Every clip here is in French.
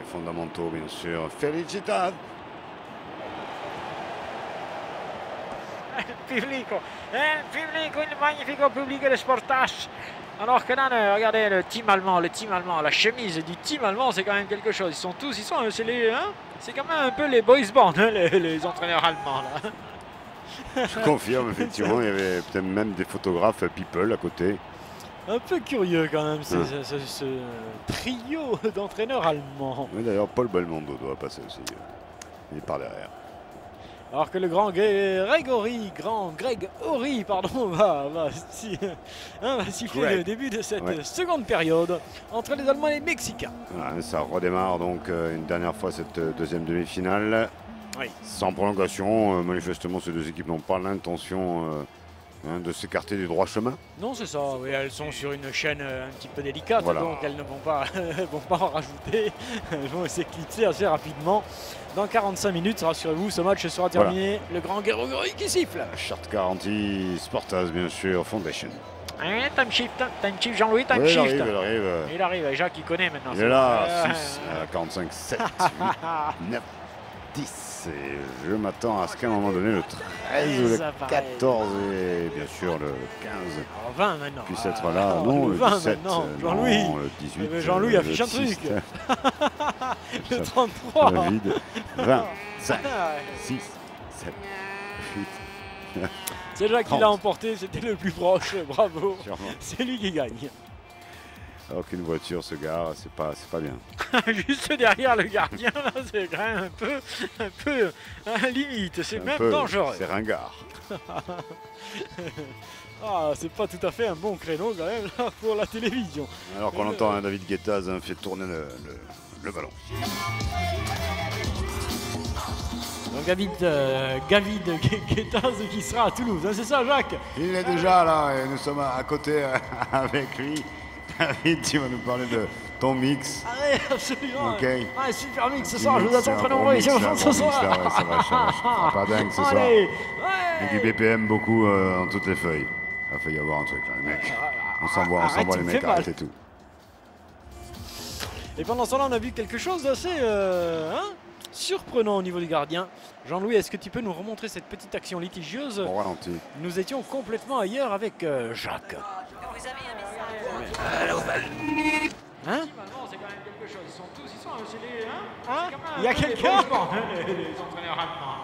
fondamentaux, bien sûr. Felicitad. Pubblico, pubblico, il magnifico pubblico de Sportage. Alors que là, regardez le team allemand, la chemise du team allemand, c'est quand même quelque chose. C'est les, hein, c'est quand même un peu les boys band, hein, les entraîneurs allemands là. Je confirme, effectivement, il y avait peut-être même des photographes people à côté. Un peu curieux quand même, ce trio d'entraîneurs allemands. Oui, d'ailleurs, Paul Belmondo doit passer aussi. Il est par derrière. Alors que le grand Greg Horry pardon, va siffler le début de cette seconde période entre les Allemands et les Mexicains. Voilà, ça redémarre donc une dernière fois cette deuxième demi-finale. Oui. Sans prolongation, manifestement ces deux équipes n'ont pas l'intention de s'écarter du droit chemin. Non, c'est ça, oui, elles sont sur une chaîne un petit peu délicate, voilà. Donc elles ne vont pas, en rajouter, elles vont s'éclipser assez rapidement. Dans 45 minutes, rassurez-vous, ce match sera terminé. Voilà. Le grand Guerrero qui siffle. Charte garantie, Sportaz bien sûr, Foundation. Time shift Jean-Louis, time shift. Il arrive. Jacques il connaît maintenant. Il est là, 6, 45, 7, 8, 9, 10. Et je m'attends à ce qu'à un moment donné, le 13 ou le 14 et bien sûr le 15 20 maintenant. puisse être là. Non, le 17, Jean-Louis. Non, le 18. Jean-Louis affiche un truc. Le 33. Le vide. 20, 5, 6, 7, 8. C'est Jacques qui l'a emporté, c'était le plus proche, bravo. C'est lui qui gagne. Alors qu'une voiture se gare, c'est pas bien. Juste derrière le gardien, là, c'est quand même un peu limite, c'est même dangereux. C'est ringard. Ah, c'est pas tout à fait un bon créneau quand même là, pour la télévision. Alors qu'on entend David Guettaz fait tourner le ballon. Donc David Guettaz qui sera à Toulouse, hein, c'est ça Jacques? Il est déjà là et nous sommes à côté avec lui. David, tu vas nous parler de ton mix. Ah oui, absolument. Okay. Ah, super mix ce soir, je vous attends très nombreux ici ce soir. Ça va, pas dingue ce soir. Et du BPM beaucoup dans toutes les feuilles. Il va falloir y avoir un truc là, les mecs. On s'envoie les mecs, arrêtez tout. Et pendant ce temps-là, on a vu quelque chose d'assez surprenant au niveau du gardien. Jean-Louis, est-ce que tu peux nous remontrer cette petite action litigieuse? Au ralenti. Nous étions complètement ailleurs avec Jacques. Vous avez un message. Hein? C'est quand même quelque chose. Ils sont c'est les, hein? Il y a quelqu'un? Les entraîneurs allemands.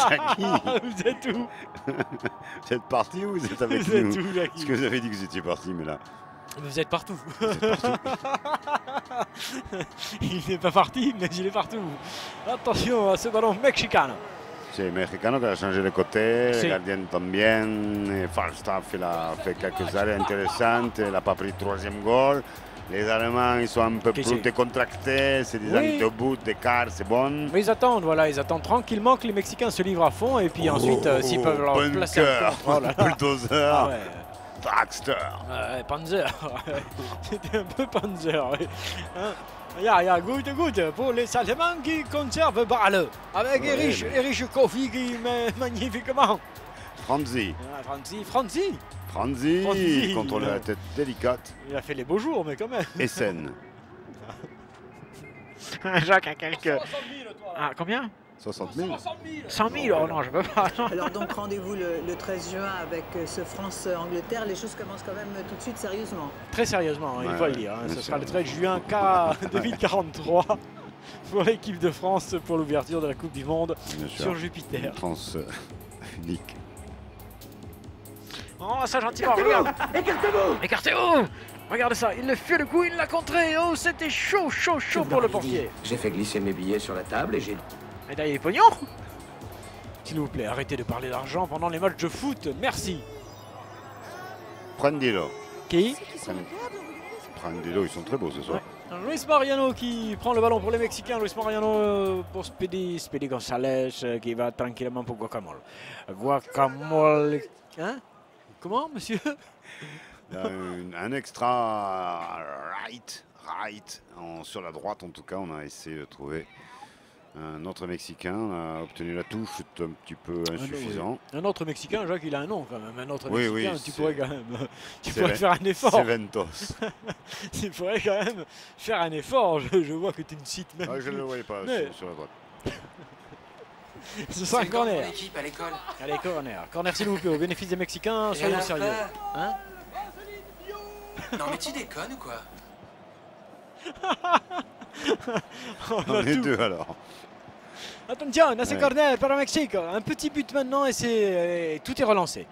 Jackie. Vous êtes où? Vous êtes parti ou vous êtes avec nous? Vous êtes où, Jackie? Parce que vous avez dit que vous étiez parti, mais là... Vous êtes partout. Il n'est pas parti, mais il est partout. Attention à ce ballon mexicain. C'est Mexicano qui a changé de côté, le gardien también, Falstaff il a fait quelques arrêts intéressants, il n'a pas pris le troisième goal. Les Allemands ils sont un peu plus décontractés, c'est des angles de bout, d'écart, c'est bon. Mais ils attendent tranquillement que les Mexicains se livrent à fond et puis ensuite s'ils peuvent leur placer un contrôle. Bulldozer, Dragster. Panzer, c'était un peu Panzer. Ja, good pour les Allemands qui conservent balle. Avec Erich Kofi qui met magnifiquement. Franzi contrôle la tête délicate. Il a fait les beaux jours, mais quand même. Essen. Jacques a quelques... 60 000, toi. Ah, combien? 60 000. 100 000, oh non, je peux pas. Alors donc rendez-vous le 13 juin avec ce France-Angleterre. Les choses commencent quand même tout de suite sérieusement. Très sérieusement, il faut le dire. Ce sera le 13 juin 2043 pour l'équipe de France pour l'ouverture de la Coupe du Monde sur Jupiter. France unique. Oh, ça gentiment, regarde. Écartez-vous. Regardez ça, il le fait le coup, il l'a contré. Oh, c'était chaud pour le portier. J'ai fait glisser mes billets sur la table et j'ai... Médaille et pognon. S'il vous plaît, arrêtez de parler d'argent pendant les matchs de foot, merci. Prendilo. Qui? Prendilo, ils sont très beaux ce soir. Luis Mariano qui prend le ballon pour les Mexicains. Luis Mariano pour Speedy Gonzalez qui va tranquillement pour Guacamole. Guacamole. Hein? Comment, monsieur? Un extra right sur la droite en tout cas, on a essayé de trouver Un autre Mexicain a obtenu la touche, c'est un petit peu insuffisant. Un autre Mexicain, Jacques, il a un nom quand même. Un autre Oui, Mexicain, oui, tu pourrais quand même faire un effort. C'est Ventos. Tu pourrais quand même faire un effort. Je vois que tu ne cites même. Ah, je ne le voyais pas Mais... sur la droite. Ce sera un corner. L'équipe à l'école. Allez, corner. Corner s'il vous plaît, au bénéfice des Mexicains, soyons sérieux. Hein? Non mais tu déconnes ou quoi? On est deux alors. Attention, c'est corner pour le Mexique. Un petit but maintenant et tout est relancé.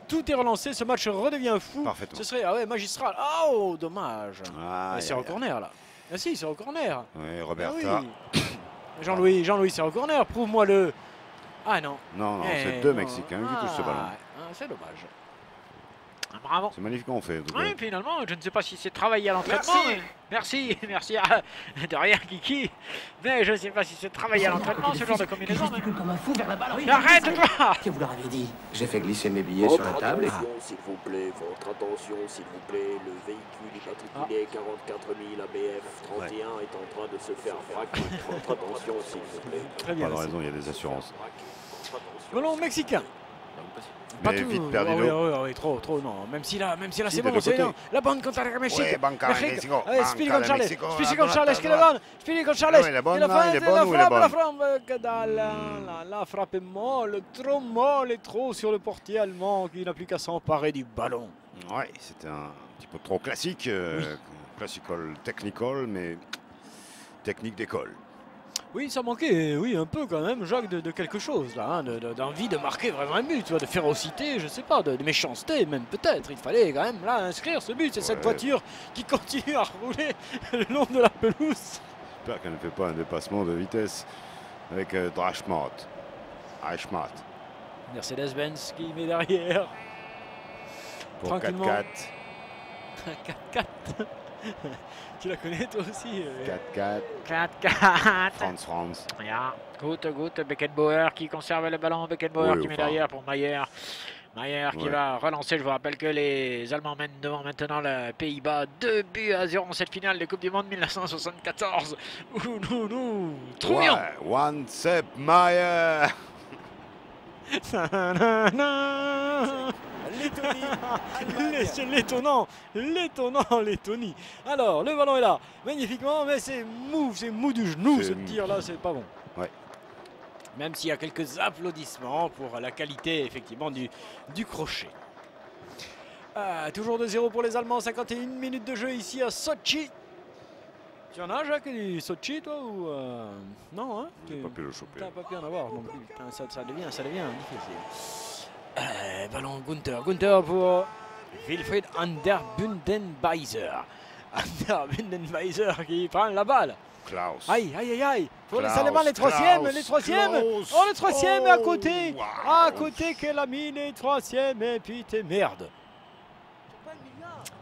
Tout est relancé, ce match redevient fou. Parfaitement. Ce serait magistral. Oh, dommage. C'est au corner là. Ah si, c'est au corner. Oui, Roberta. Oui. Jean-Louis, c'est au corner, prouve-moi-le. Ah non. Non, c'est deux Mexicains qui touchent ce ballon. C'est dommage. Bravo. C'est magnifiquement fait. Oui, finalement, je ne sais pas si c'est travaillé à l'entraînement. Merci. De rien, Kiki. Mais je ne sais pas si c'est travaillé à l'entraînement, ce genre de combinaison. Comme un fou vers la balle. Arrête-toi! Que vous leur avez dit? J'ai fait glisser mes billets sur la table. S'il vous plaît, votre attention, s'il vous plaît. Le véhicule immatriculé 44 000 ABF 31 est en train de se faire braquer. Votre attention, s'il vous plaît. Très bien. Pas de raison, il y a des assurances. Ballon mexicain. Mais vite perdu d'eau. Oui, trop, non. Même si là, c'est bon, c'est non. La bonne contre le Mexique. Oui, banca Mexico. Spili con Charles. Spili con Charles, est la bonne ou il est bon? La frappe est molle, trop sur le portier allemand qui n'a plus qu'à s'emparer du ballon. Oui, c'était un petit peu trop classique. Classical, technical, mais technique d'école. Oui, ça manquait, oui, un peu quand même, Jacques, de quelque chose, là, hein, d'envie de marquer vraiment un but, tu vois, de férocité, je sais pas, de méchanceté même, peut-être. Il fallait quand même, là, inscrire ce but, c'est cette voiture qui continue à rouler le long de la pelouse. J'espère qu'elle ne fait pas un dépassement de vitesse avec Drashmart. Mercedes-Benz qui met derrière. Pour 4-4. 4-4. Tu la connais toi aussi? 4-4. 4-4. France. Ja, goed. Beckenbauer qui conserve le ballon. Beckenbauer qui met derrière pour Maier. Maier qui va relancer. Je vous rappelle que les Allemands mènent devant maintenant le Pays-Bas 2-0 en cette finale de Coupe du Monde 1974 où nous trouvions. One step Maier. C'est l'étonnant Lettonie. Alors, le ballon est là, magnifiquement, mais c'est mou du genou, ce tir-là, c'est pas bon. Ouais. Même s'il y a quelques applaudissements pour la qualité, effectivement, du crochet. Toujours 2-0 pour les Allemands, 51 minutes de jeu ici à Sochi. Tu en as, Jacques, du Sochi, toi, ou non, hein? J'ai pas pu le choper. T'as pas pu en avoir non plus. Putain, ça devient difficile. Ballon Gunther pour Wilfried Anderbundenbeiser. Anderbundenbeiser qui prend la balle. Klaus. Aïe. Pour les Allemands, les troisièmes. Oh, le troisième à côté. À côté qu'elle a mis les troisièmes. Et puis t'es merde.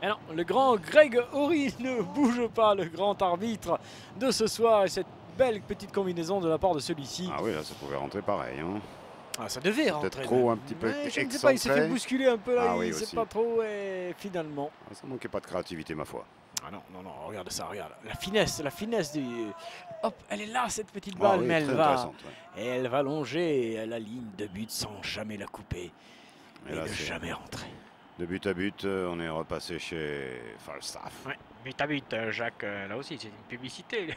Et non, le grand Greg Horry ne bouge pas, le grand arbitre de ce soir. Et cette belle petite combinaison de la part de celui-ci. Ah oui, là, ça pouvait rentrer pareil. Hein. Ah, ça devait rentrer. Peut-être trop, un petit peu je ne sais pas, il s'est fait bousculer un peu là, il ne sait pas trop, et finalement... Ça manquait pas de créativité, ma foi. Ah non, regarde ça, regarde. La finesse du... Hop, elle est là, cette petite balle, mais elle va longer la ligne de but sans jamais la couper. Et ne jamais rentrer. De but à but, on est repassé chez Falstaff. Ouais, but à but, Jacques, là aussi, c'est une publicité.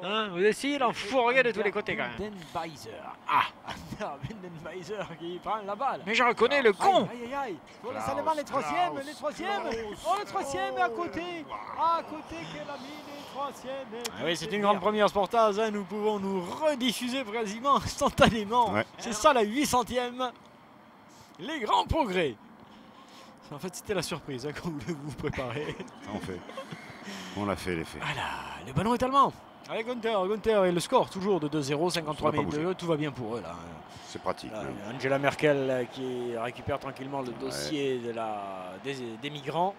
Hein, vous essayez d'enfourguer de tous les côtés, quand même. Bundenbeiser qui prend la balle. Mais je reconnais le con. Aïe. Pour les Allemands, les troisièmes. Oh, le troisième est à côté. Qu'elle a mis les troisièmes. Oui, c'est une grande première Sportaz. Hein. Nous pouvons nous rediffuser quasiment instantanément. Ouais. C'est ça, la 800e. Les grands progrès. En fait, c'était la surprise hein, quand vous préparez. On l'a fait, l'effet. Voilà, le ballon est allemand. Allez, Gunther et le score toujours de 2-0, 53 minutes de jeu, tout va bien pour eux là. C'est pratique. Là, Angela Merkel qui récupère tranquillement le dossier des migrants.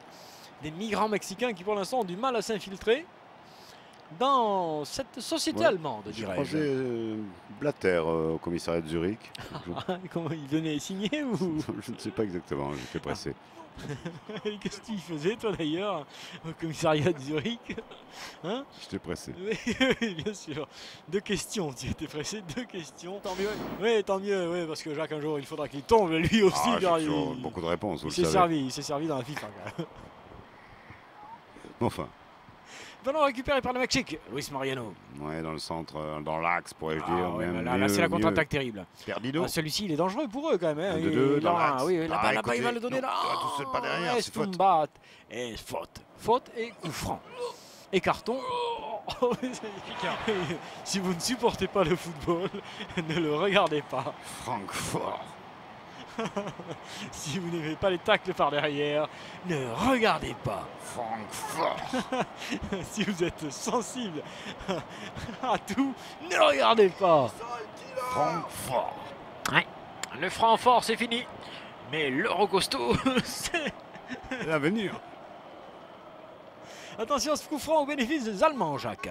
Des migrants mexicains qui pour l'instant ont du mal à s'infiltrer. dans cette société allemande, J'ai dirais-je. croisé Blatter au commissariat de Zurich. Comment il venait signer ou Je ne sais pas exactement, j'étais pressé. qu'est-ce qu'il faisait toi d'ailleurs au commissariat de Zurich, hein? J'étais pressé. Oui, bien sûr. 2 questions, tu étais pressé, 2 questions. Tant mieux. Oui, tant mieux, oui, parce que Jacques, un jour, il faudra qu'il tombe lui aussi. Ah, car j'ai toujours beaucoup de réponses, vous le savez. il s'est servi dans la FIFA. Quand même. Enfin. Ballon récupéré par le Mexique. Luis Mariano. Ouais, dans le centre, dans l'axe, pourrais-je dire. Ouais, même là c'est la contre-attaque terrible. Perdido. Celui-ci, il est dangereux pour eux quand même. Hein. 2-2 dans l'axe. Oui, là-bas, il va le donner là. Tout seul, pas derrière, c'est faute. Et faute. Faute et coup franc. Et carton. Si vous ne supportez pas le football, ne le regardez pas. Francfort. Si vous n'aimez pas les tacles par derrière, ne regardez pas. Francfort. Si vous êtes sensible à tout, ne regardez pas. Francfort. Ouais. Le Francfort, c'est fini. Mais l'Euro costaud, c'est L'avenir. Attention, ce coup franc au bénéfice des Allemands, Jacques.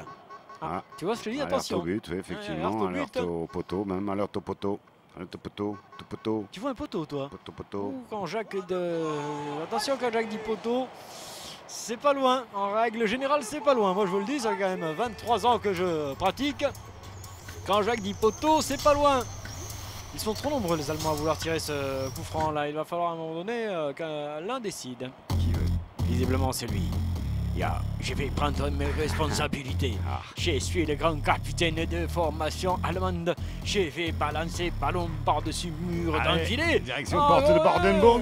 Ah, tu vois ce que je dis, attention. Alerte au but, oui, effectivement. Alerte Alerte au poteau, même alerte au poteau. Alerte au poteau, tout poteau. Tu vois un poteau, toi? Poteau. Ouh, quand Jacques attention, quand Jacques dit poteau, c'est pas loin. En règle générale, c'est pas loin. Moi, je vous le dis, ça fait quand même 23 ans que je pratique. Quand Jacques dit poteau, c'est pas loin. Ils sont trop nombreux, les Allemands, à vouloir tirer ce coup franc là. Il va falloir à un moment donné qu'un l'un décide. Qui veut? Visiblement, c'est lui. Je vais prendre mes responsabilités. Je suis le grand capitaine de formation allemande. Je vais balancer ballon par-dessus mur d'un filet. Direction porte de Bordenbourg.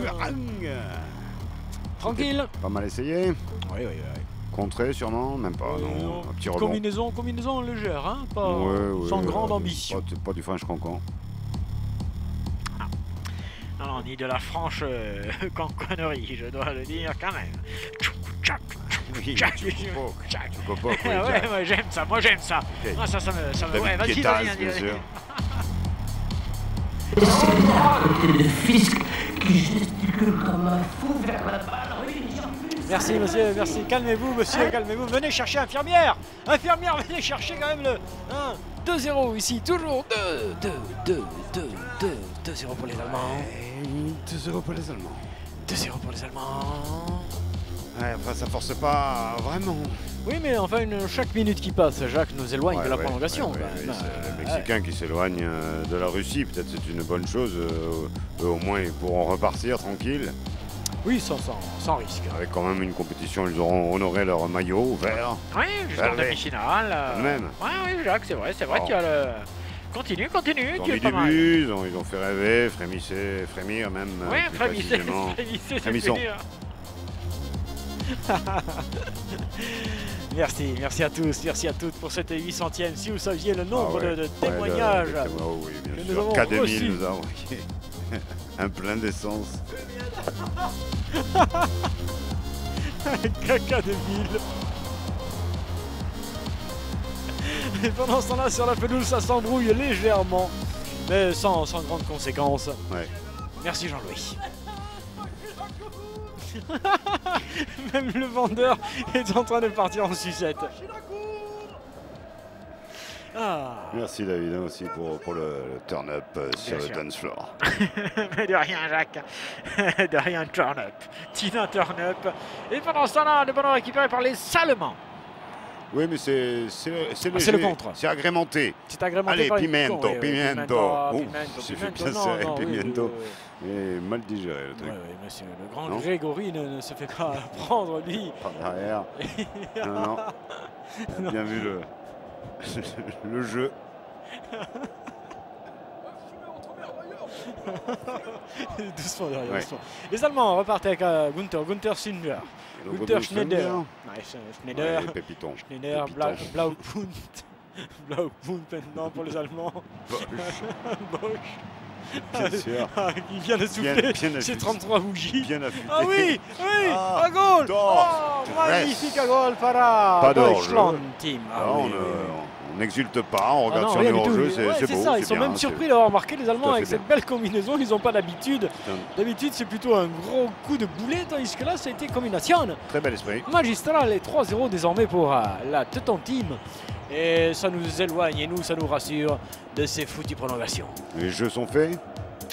Tranquille. Pas mal essayé. Oui. Contré sûrement, même pas. Non, un petit rebond. Combinaison légère, hein, pas sans grande ambition. Pas du franche cancan. Non, ni de la franche canconnerie, je dois le dire quand même. Oui, Jack. tu copoques, oui, Ouais, Jack. moi j'aime ça. Ok. Ah, ça me. Ouais, David vas-y, Guettaz, vas-y. bien sûr. C'est là le fisc qui gesticule comme un fou vers la balle. Merci, monsieur, merci. Calmez-vous, monsieur, calmez-vous. Venez chercher infirmière. Infirmière, venez chercher quand même le 2-0 ici, toujours 2-0 pour les Allemands. 2-0 pour les Allemands. 2-0 pour les Allemands. Ouais, enfin, ça force pas vraiment. Oui, mais enfin, chaque minute qui passe, Jacques nous éloigne de la prolongation. Ouais, c'est les Mexicains qui s'éloignent de la Russie. Peut-être c'est une bonne chose. Eux, au moins, ils pourront repartir tranquilles. Oui, sans risque. Avec quand même une compétition, ils auront honoré leur maillot vert. Oui, jusqu'en demi-finale. Même. Oui, Jacques, c'est vrai Oh. qu'il y a le... Continue, Ils ont tu es mis pas du mal. but, ils ont fait rêver, frémir même. Oui, plus frémissez, précisément. c'est Frémissons. fini, là. Merci à tous, merci à toutes pour cette 800e. Si vous saviez le nombre de témoignages Oui, bien que sûr. nous avons K2000 reçus. nous a envoyé un plein d'essence. Caca de mille. Et pendant ce temps-là, sur la pelouse, ça s'embrouille légèrement, mais sans grande conséquence. Ouais. Merci Jean-Louis. Même le vendeur est en train de partir en sucette. Ah. Merci David aussi pour le turn-up sur le dance floor. Mais de rien, Jacques. De rien, turn-up. Tina turn-up. Et pendant ce temps-là, le ballon récupéré par les Allemands. Oui, mais c'est c'est le contre. C'est agrémenté. C'est agrémenté Allez, par les pimiento. Pimento. J'ai fait bien serré, pimiento. Et mal digéré le truc. Oui, monsieur. Le grand Non. Grégory ne se fait pas prendre, lui. Par derrière. Non. On a bien vu le jeu. Doucement derrière. Ouais. Doucement. Les Allemands repartent avec Gunther Schindler. Gunther Schneider. Ouais, Schneider. Ouais, Pépiton. Schneider, Pépiton. Blaupunkt. Blaupunkt maintenant pour les Allemands. Bosch. Bien sûr. Il vient de souffler bien ses affûté. 33 bougies. Bien affûté. Ah oui, Ah, à goal. d'or. Oh, magnifique à goal para Pas d'or, Deutschland team. Ah Alors, oui, oui. on On n'exulte pas, on regarde sur rien le du tout. hors-jeu, Ouais, c'est beau. ça, ils sont bien, même c'est- surpris d'avoir marqué les Allemands tout à avec fait cette belle combinaison. Ils n'ont pas d'habitude. Putain, D'habitude, c'est plutôt un gros coup de boulet, tandis que là, ça a été combination Très bel esprit. magistrale. Et 3-0 désormais pour la Teuton Team. Et ça nous éloigne et nous, ça nous rassure de ces foutues prolongations. Les jeux sont faits,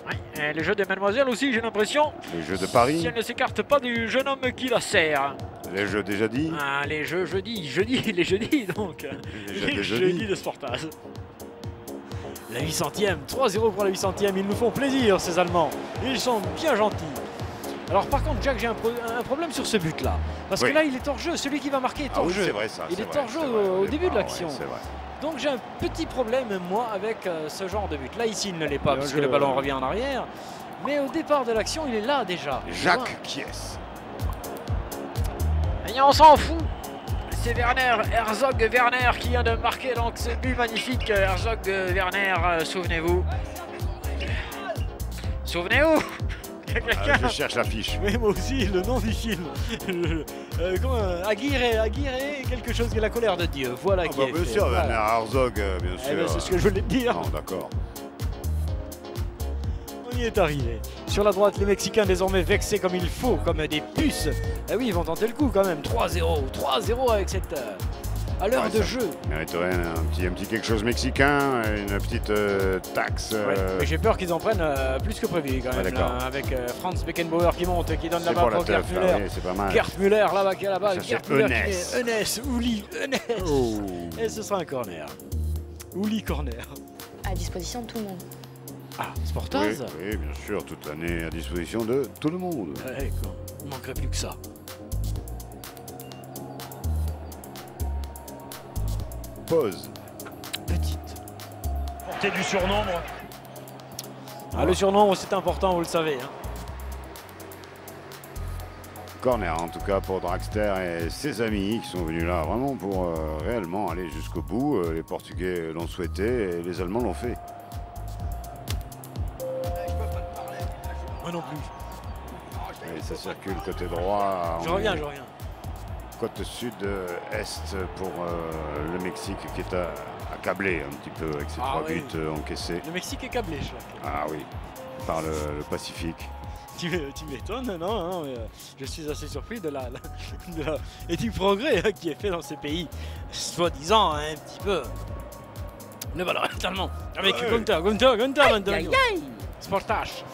Ouais, et le jeu des mademoiselles aussi, j'ai l'impression. les jeux de Si Paris, elle ne s'écarte pas du jeune homme qui la sert. les jeux déjà dit. Ah, les jeux jeudi, les jeudis donc. Les jeux des Les jeudis. jeudis de Sportage. La 800e, 3-0 pour la 800e, ils nous font plaisir ces Allemands. Ils sont bien gentils. Alors par contre, Jack, j'ai un problème sur ce but-là. Parce Oui. que là, il est hors jeu, celui qui va marquer est Ah hors oui, jeu. c'est vrai ça. Il c'est est vrai, hors jeu c'est vrai, au début de départ, l'action. ouais, c'est vrai. Donc j'ai un petit problème, moi, avec ce genre de but. Là, ici, il ne l'est pas, Bien puisque joué. le ballon revient en arrière. Mais au départ de l'action, il est là déjà. Jacques Kies. Et on s'en fout. C'est Herzog-Werner qui vient de marquer donc ce but magnifique. Herzog-Werner, souvenez-vous. Souvenez-vous. Il y a quelqu'un. Je cherche l'affiche. Oui, moi aussi, le nom du film. Aguirre, quelque chose qui est la colère de Dieu. Voilà qui est Bien fait. sûr, Voilà. Werner Herzog, bien Eh sûr. ben, c'est ce que je voulais dire. Non, d'accord. On y est arrivé. Sur la droite, les Mexicains désormais vexés comme il faut, comme des puces. Eh oui, ils vont tenter le coup quand même. 3-0. 3-0 avec cette... à l'heure Ouais, de ça jeu. Mériterait un petit quelque chose mexicain, une petite taxe. Ouais, mais j'ai peur qu'ils en prennent plus que prévu quand Ouais, même. d'accord. Là, avec Franz Beckenbauer qui monte, qui donne la C'est balle pour la pour Gerd teuf, Müller. là, oui, c'est pas mal. Gerd Müller là-bas qui a la balle. Ça, Gerd c'est Müller Eunès. qui met Eunès, Ouli, Eunès. Oh. Et ce sera un corner. Ouli corner. À disposition de tout le monde. Ah, Oui, Sportaz. oui, bien sûr, toute l'année à disposition de tout le monde. Ouais, quoi. Il manquerait plus que ça. Pause. Petite. Portée du surnombre. Ah, le surnom, c'est important, vous le savez. Hein. Corner en tout cas pour Draxler et ses amis qui sont venus là vraiment pour réellement aller jusqu'au bout. Les Portugais l'ont souhaité et les Allemands l'ont fait. Moi non plus. Et ça circule côté droit. Je On reviens, est je reviens. Côte sud-est pour le Mexique qui est accablé un petit peu avec ses Ah trois oui. buts encaissés. Le Mexique est câblé, je crois. Ah oui, par le Pacifique. Tu m'étonnes, non, mais, je suis assez surpris et du progrès hein, qui est fait dans ces pays, soi-disant un petit peu. Le ballon totalement avec Ouais. Gunther maintenant. Sportage.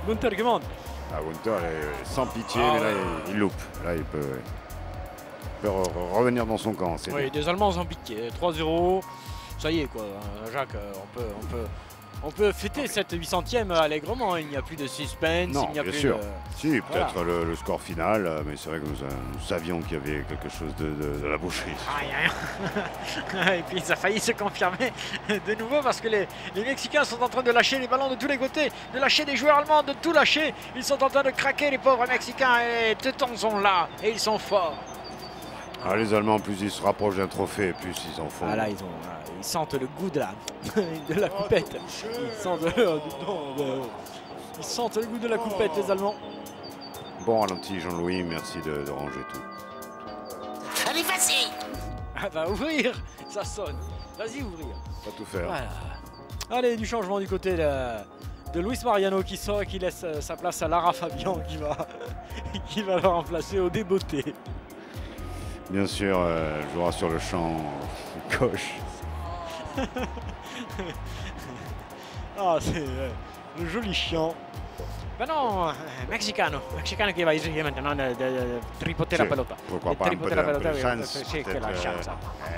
Gunther qui monte. Ah, Gunther est sans pitié, Ah mais là ouais. il loupe. Là il peut revenir dans son camp. C'est Oui, des Allemands ont piqué. 3-0. Ça y est quoi, Jacques, on peut fêter cette 800e allègrement. Il n'y a plus de suspense, Non, il n'y a bien plus sûr. de... Si, peut-être le score final, mais c'est vrai que nous savions qu'il y avait quelque chose de la boucherie. Et puis ça a failli se confirmer de nouveau parce que les Mexicains sont en train de lâcher les ballons de tous les côtés, de lâcher des joueurs allemands, de tout lâcher. Ils sont en train de craquer les pauvres Mexicains et Teutons sont là et ils sont forts. Ah, les Allemands, plus ils se rapprochent d'un trophée, plus ils en font. Ah là, ils sentent le goût de la coupette. Ils sentent le goût de la coupette, les Allemands. Bon ralenti, Jean-Louis, merci de ranger tout. Allez, vas-y! Ah bah ouvrir, ça sonne. Vas-y ouvrir. Pas tout faire. Voilà. Allez, du changement du côté de Luis Mariano qui sort et qui laisse sa place à Lara Fabian qui va le remplacer au débeauté. Bien sûr, jouera sur le champ gauche. Ah, c'est le joli chant. Ben non, Mexicano qui va essayer maintenant de tripoter la pelota. Pourquoi De pas un peu tripoter de la pelota, chance, sì, che la peut-être, chance.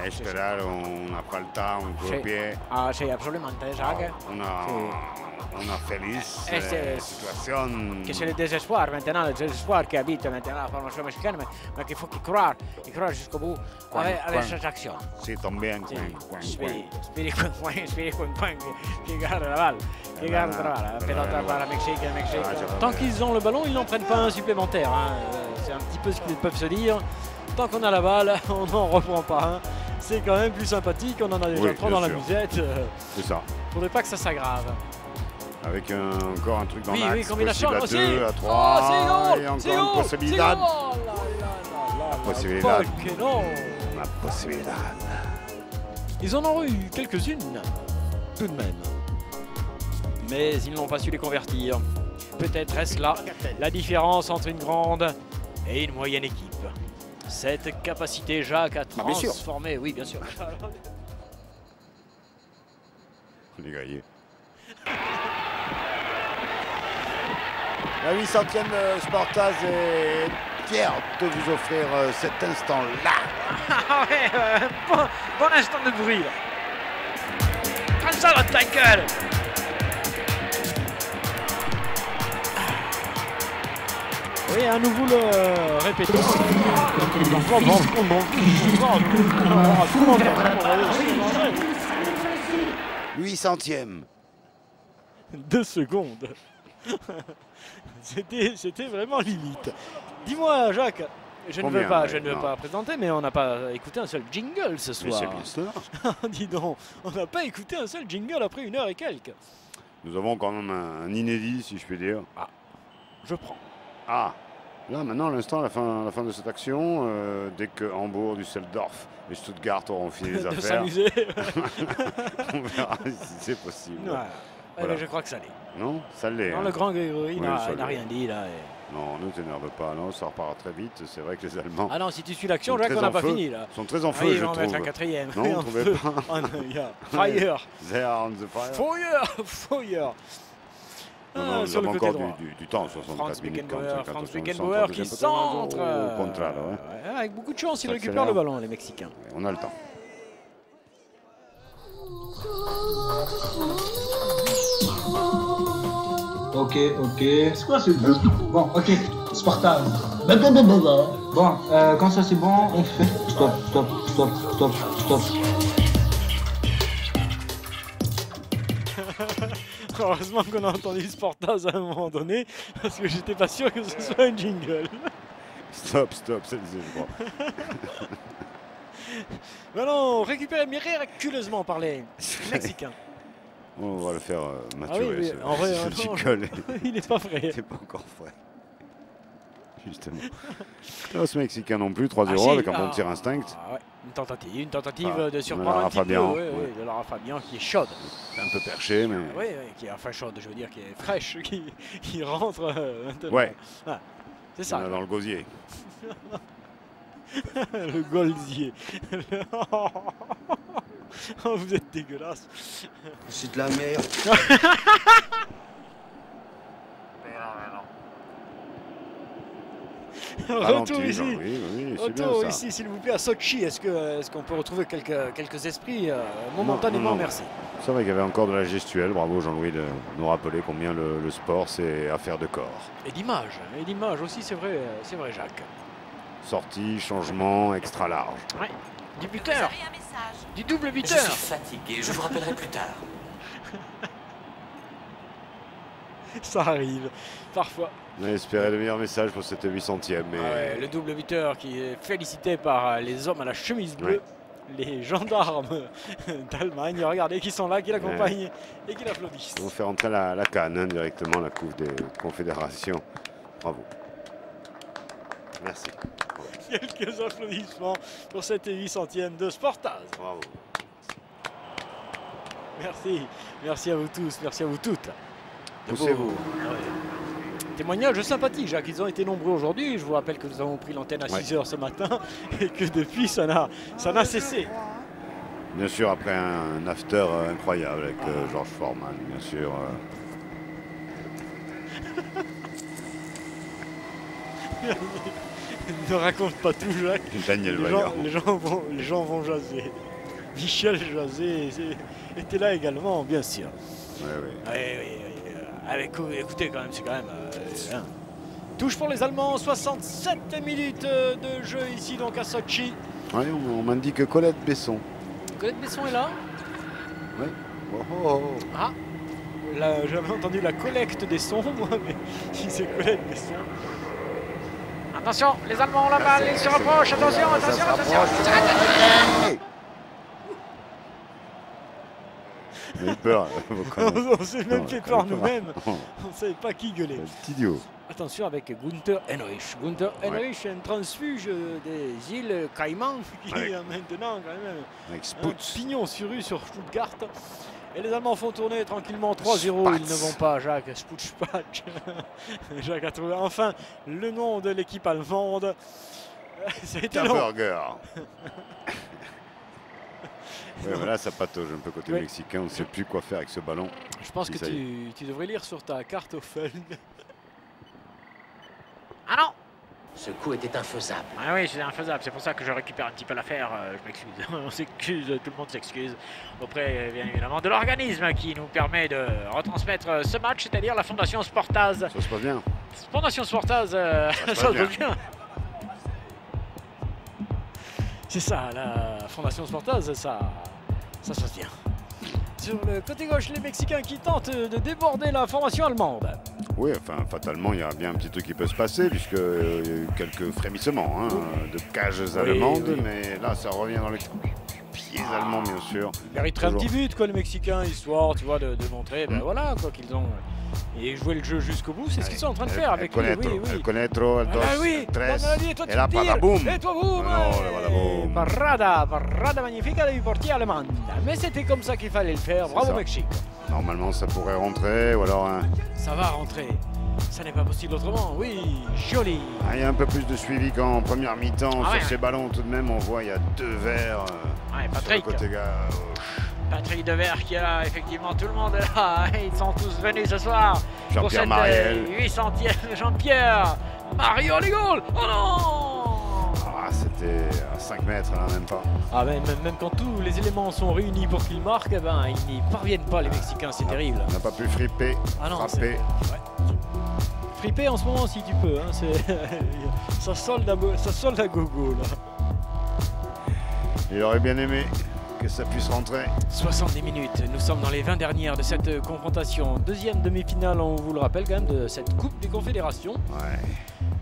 esperar una falta, un coup de pied, Ah, sí, absolutamente, Jacques. una feliz C'est- situation. Que c'est le désespoir maintenant, le désespoir qui habite maintenant la formation mexicaine, mais qu'il faut qu'il croire jusqu'au bout avec ses actions. Sí, también. Sí, Cuan. Spirit qui garde la balle, qui garde la balle. La pelota para Mexique, Tant qu'ils ont le ballon, ils n'en prennent pas un supplémentaire. Hein. C'est un petit peu ce qu'ils peuvent se dire. Tant qu'on a la balle, on n'en reprend pas un. C'est quand même plus sympathique, on en a déjà Oui, trois bien dans la sûr. musette. C'est ça. Faudrait pas que ça s'aggrave. Avec encore un truc dans Oui, l'axe, combination possible à aussi. 2, à Oh, 3, c'est gol, et c'est encore gol, une possibilidad. c'est gol. Possibilidad. Porque no. Una possibilidad. Ils en ont eu quelques-unes, tout de même. Mais ils n'ont pas su les convertir. Peut-être est-ce là la différence entre une grande et une moyenne équipe. Cette capacité, Jacques, à transformer... Oui, bien sûr. On est grillé. La 800e Sportaz est fier de vous offrir cet instant-là. Ah ouais, bon instant de bruit là. Prends ça dans ta gueule. Oui, à nouveau le répétons. 800e. 2 secondes. C'était vraiment limite. Dis-moi, Jacques, je ne veux pas présenter, mais on n'a pas écouté un seul jingle ce soir. Mais c'est bien ça. Dis donc, on n'a pas écouté un seul jingle après 1 heure et quelques. Nous avons quand même un inédit, si je puis dire. Ah, je prends. Ah, là maintenant, à l'instant, à la fin de cette action, dès que Hambourg, Düsseldorf et Stuttgart auront fini les affaires, s'amuser. on verra si c'est possible. Ouais. Voilà. Je crois que ça l'est. Non, ça l'est. Non, hein. le grand Grégory Oui, n'a rien dit là. Non, ne t'énerve pas, non, ça repart très vite. C'est vrai que les Allemands. Ah non, si tu suis l'action, Jacques, on n'a pas fini là. Ils sont très en feu, ils je vont trouve. mettre un 4e. Non, vous trouvez pas? Fire. They are on the fire. Fire. Non, nous sur le avons côté encore droit. du temps, 64 minutes. Franz Beckenbauer qui centre. Avec beaucoup de chance, il récupère le ballon, les Mexicains. On a le temps. Ok. C'est quoi ce jeu? Bon, ok. Sportaz. Bon, quand ça c'est bon, on fait stop. Heureusement qu'on a entendu Sportaz à un moment donné, parce que j'étais pas sûr que ce soit un jingle. Stop, c'est le crois. Ballon récupéré miraculeusement par les Mexicains. On va le faire maturer. Ah oui, en vrai, jingle. Il n'est pas frais. C'est pas encore frais. Justement. Là, ce Mexicain non plus, 3-0 avec un bon tir instinct. Ouais. Une tentative de surprendre un petit Fabian, peu. De Lara Fabian qui est chaude. Un peu perché, mais. Oui, qui est enfin chaude, je veux dire, qui est fraîche, qui rentre maintenant. Ouais. Ah, c'est ça. On est dans le gosier. Le golzier. Oh, vous êtes dégueulasse. C'est de la merde. Retour ici. Oui, Retour ici, s'il vous plaît, à Sochi. Est-ce qu'on peut retrouver quelques esprits momentanément? Non. Merci. C'est vrai qu'il y avait encore de la gestuelle. Bravo Jean-Louis de nous rappeler combien le sport, c'est affaire de corps. Et d'image aussi, c'est vrai Jacques. Sortie, changement, extra large. Ouais. Du buteur. Du double buteur. Je suis fatigué, je vous rappellerai plus tard. Ça arrive, parfois. On a espéré le meilleur message pour cette 800e. Mais... Ah ouais, le double buteur qui est félicité par les hommes à la chemise bleue, les gendarmes d'Allemagne. Regardez qui sont là, qui l'accompagnent et qui l'applaudissent. On fait rentrer la canne directement, la Coupe des Confédérations. Bravo. Merci. Quelques applaudissements pour cette 800e de Sportaz. Bravo. Merci à vous tous, merci à vous toutes. Poussez-vous. Témoignage sympathique, Jacques. Ils ont été nombreux aujourd'hui. Je vous rappelle que nous avons pris l'antenne à 6 h ce matin et que depuis, ça n'a cessé. Bien sûr, après un after incroyable avec Georges Foreman, bien sûr. Ne raconte pas tout, Jacques. Daniel les gens vont jaser. Michel José était là également, bien sûr. Oui. Écoutez, quand même, c'est quand même... Touche pour les Allemands, 67 minutes de jeu ici, donc à Sochi. Oui, on m'indique Colette Besson. Colette Besson est là? Oui. Oh. Ah, j'avais entendu la collecte des sons, moi, mais si c'est Colette Besson... Attention, les Allemands ont la balle, ils se rapprochent, attention. On a eu peur. On s'est même fait peur nous-mêmes. On ne savait pas qui gueuler. Petit idiot. Attention avec Gunther Henrich. Gunther Henrich, un transfuge des îles Caïmans qui est maintenant quand même un pignon sur rue sur Stuttgart. Et les Allemands font tourner tranquillement 3-0. Ils ne vont pas, Jacques. Sputspatch. Jacques a trouvé enfin le nom de l'équipe allemande. Ça a été long. Burger. Ouais, là, ça patauge un peu côté mexicain. On ne sait plus quoi faire avec ce ballon. Je pense que tu devrais lire sur ta carte au fun. Ah non! Ce coup était infaisable. Ah oui, c'est infaisable. C'est pour ça que je récupère un petit peu l'affaire. Je m'excuse. On s'excuse, tout le monde s'excuse. Auprès, bien évidemment, de l'organisme qui nous permet de retransmettre ce match, c'est-à-dire la Fondation Sportaz. Ça se passe bien. Fondation Sportaz, ça se passe bien. C'est ça, la Fondation Sportaz, ça se passe bien. Sur le côté gauche, les Mexicains qui tentent de déborder la formation allemande. Oui, enfin, fatalement, il y a bien un petit truc qui peut se passer, puisqu'il y a eu quelques frémissements de cages allemandes, mais là, ça revient dans les pieds allemands, bien sûr. Ils mériteraient un petit but, quoi, les Mexicains, histoire, tu vois, de montrer, ben voilà, quoi, qu'ils ont joué le jeu jusqu'au bout, c'est ce qu'ils sont en train de faire avec lui. El Conetro, el 2, el 3, et là, paraboum. Et toi, boum. Parada magnifique du portier allemand. Mais c'était comme ça qu'il fallait le faire, bravo Mexique. Normalement, ça pourrait rentrer, ou alors... Ça va rentrer. Ça n'est pas possible autrement, oui, joli. Il y a un peu plus de suivi qu'en première mi-temps sur ces ballons tout de même. On voit il y a 2 verts sur le côté gauche. Patrick Devers qui est là, effectivement, tout le monde est là. Ils sont tous venus ce soir pour cette 800e Jean-Pierre. Mario les goals. Oh non! C'était à 5 mètres, là, même pas. Ah, même quand tous les éléments sont réunis pour qu'ils marquent, eh ben, ils n'y parviennent pas, les Mexicains, c'est terrible. On n'a pas pu frapper. Friper en ce moment, si tu peux. Hein, ça solde à gogo, là. Il aurait bien aimé que ça puisse rentrer. 70 minutes, nous sommes dans les 20 dernières de cette confrontation. Deuxième demi-finale, on vous le rappelle quand même, de cette Coupe des Confédérations.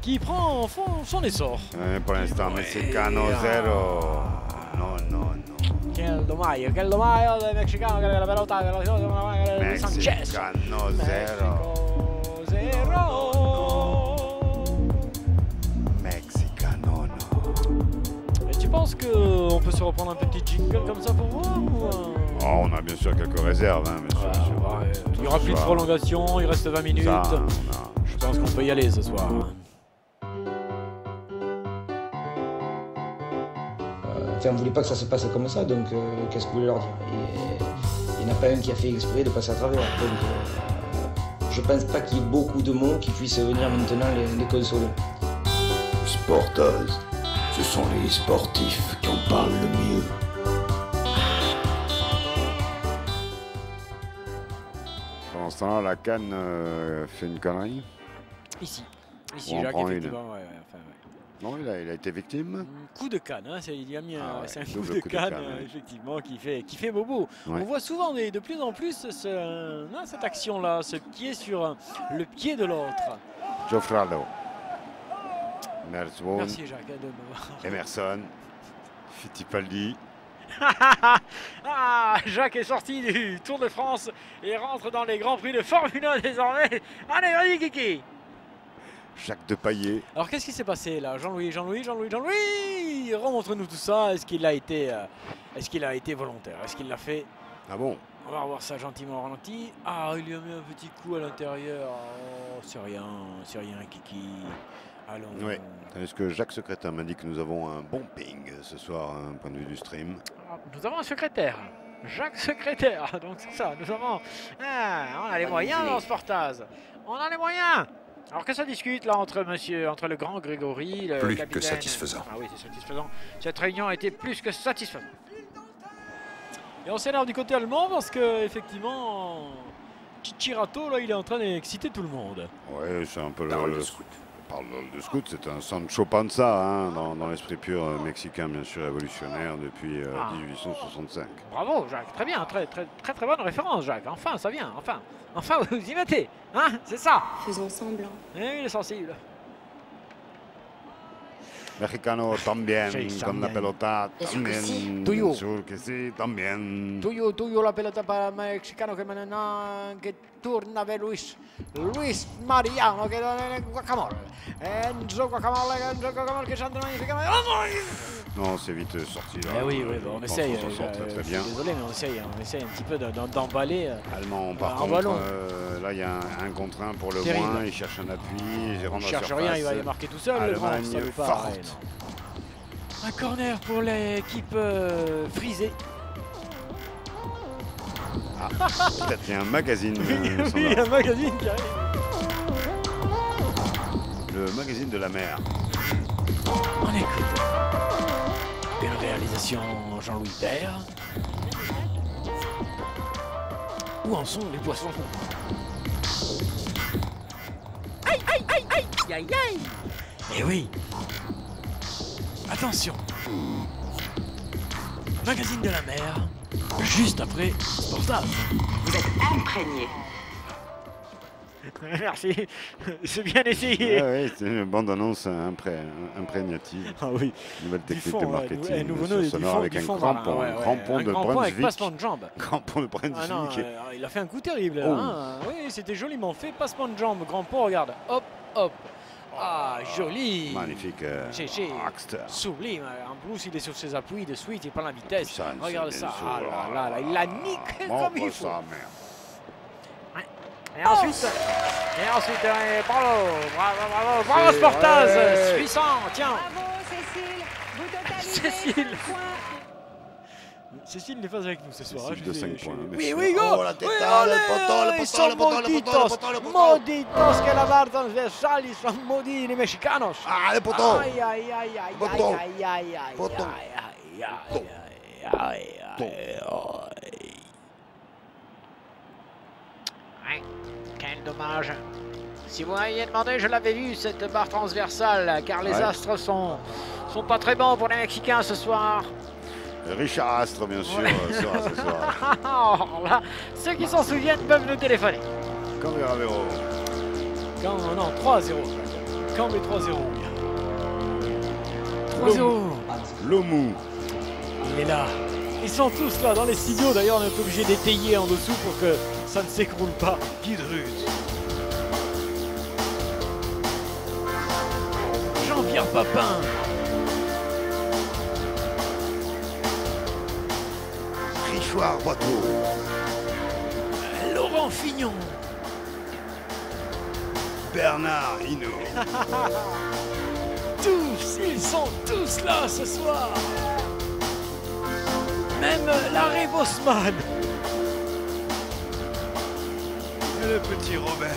Qui prend son essor. Pour l'instant, Mexicano 0. Non. Quel domaio del Mexicano che la pelota de Sanchez. Mexicano 0. Mexicano no. Et tu penses qu'on peut se reprendre un petit jingle comme ça pour voir ou on a bien sûr quelques réserves, hein, bien sûr. Il n'y aura plus de prolongation, il reste 20 minutes. Je pense qu'on peut y aller ce soir. On ne voulait pas que ça se passe comme ça, donc qu'est-ce que vous voulez leur dire? Il n'y en a pas un qui a fait exprès de passer à travers. Donc, je pense pas qu'il y ait beaucoup de mots qui puissent venir maintenant les consoler. Sportaz, ce sont les sportifs qui en parlent le mieux. Pendant ce temps-là, la canne fait une connerie. Ici Jacques, effectivement. Non, il a été victime. Coup de canne, hein, il a mis c'est un coup de canne, effectivement, qui fait bobo. On voit souvent de plus en plus cette action-là, ce pied sur le pied de l'autre. Geoffrado. Merci Jacques de m'avoir. Emerson. Fittipaldi. Jacques est sorti du Tour de France et rentre dans les Grands Prix de Formule 1 désormais. Allez, vas-y Kiki. Jacques Depailler. Alors qu'est-ce qui s'est passé là? Jean-Louis, remontre-nous tout ça. Est-ce qu'il a été volontaire? Est-ce qu'il l'a fait? Ah bon? On va revoir ça gentiment au ralenti. Ah, il lui a mis un petit coup à l'intérieur. Oh, c'est rien, Kiki. Allons. Oui. Est-ce que Jacques Secrétaire m'a dit que nous avons un bon ping ce soir, un point de vue du stream? Nous avons un secrétaire. Jacques Secrétaire. Donc c'est ça, nous avons... on a les moyens dans Sportaz. On a les moyens. Alors que ça discute là entre le grand Grégory, le plus capitaine. Que satisfaisant. Ah oui, c'est satisfaisant. Cette réunion a été plus que satisfaisante. Et on s'énerve du côté allemand parce que effectivement, Chirato là, il est en train d'exciter tout le monde. Oui, c'est un peu le scout. Parle de scout, c'est un Sancho Panza hein, dans l'esprit pur mexicain, bien sûr, révolutionnaire depuis 1865. Bravo Jacques, très bien, très bonne référence Jacques. Enfin, ça vient, enfin vous y mettez, hein, c'est ça. Faisons semblant. Eh oui, il est sensible. Mexicano también, con la pelota también. Tuyo. Sûr que sí, también. Tuyo la pelota para el mexicano que torna vers Luis Mariano che Guacamole. Enzo Guacamole che chante magnifiquement. Non, c'est vite sorti là. Oui, bon, on essaye. Très bien. Désolé, mais on essaye un petit peu d'emballer. Allemand, par contre, là il y a un contre un pour le moins. Il cherche un appui. Il cherche rien, il va aller marquer tout seul. Allemagne forte. Un corner pour l'équipe frisée. Ah, peut-être qu'il y a un magazine. Oui, un magazine qui arrive. Le magazine de la mer. On écoute. Une réalisation Jean-Louis Père. Où en sont les poissons? Aïe, aïe, aïe, aïe, aïe, aïe. Eh oui. Attention. Magazine de la mer. Juste après Sportage. Vous êtes imprégné. Merci, c'est bien essayé. Ah oui, c'est une bande-annonce imprégnative. Ah oui. Nouvelle technique de marketing sonore avec un crampon, un crampon de Brunswick. avec passement de jambe. Crampon de Brunswick. Ah non, il a fait un coup terrible. Hein. Oui, c'était joliment fait. Passement de jambe, crampon, regarde. Hop, hop. Ah, joli. Magnifique. Sublime. En plus, il est sur ses appuis de suite, il prend la vitesse. Regarde ça. Ah là, il a niqué comme il faut. Et ensuite, bravo Sportaz, puissant, tiens. Bravo Cécile, vous totalisez Cécile n'est pas avec nous ce soir. Cécile de 5 points. Oui, oui, go. Oh, la tête, le poteau. Mauditos que la barra transversal, ils sont maudits les mexicanos. Ah, le poteau. Aïe, aïe, aïe, aïe, poteau. aïe, aïe, aïe, poteau. Quel dommage. Si vous m'aviez demandé, je l'avais vu cette barre transversale, car les astres sont pas très bons pour les Mexicains ce soir. Richard Astre, bien sûr, sera ce soir. Alors là, ceux qui s'en souviennent peuvent nous téléphoner. Cambio. Non, 3-0. Cambio 3-0. 3-0. Lomou. Il est là. Ils sont tous là dans les studios. D'ailleurs, on est obligé d'étayer en dessous pour que ça ne s'écroule pas. Guy de Ruz. Jean-Pierre Papin. Richard Boiteau. Laurent Fignon. Bernard Hinault. Ils sont tous là ce soir. Même Larry Bosman. Le petit Robert.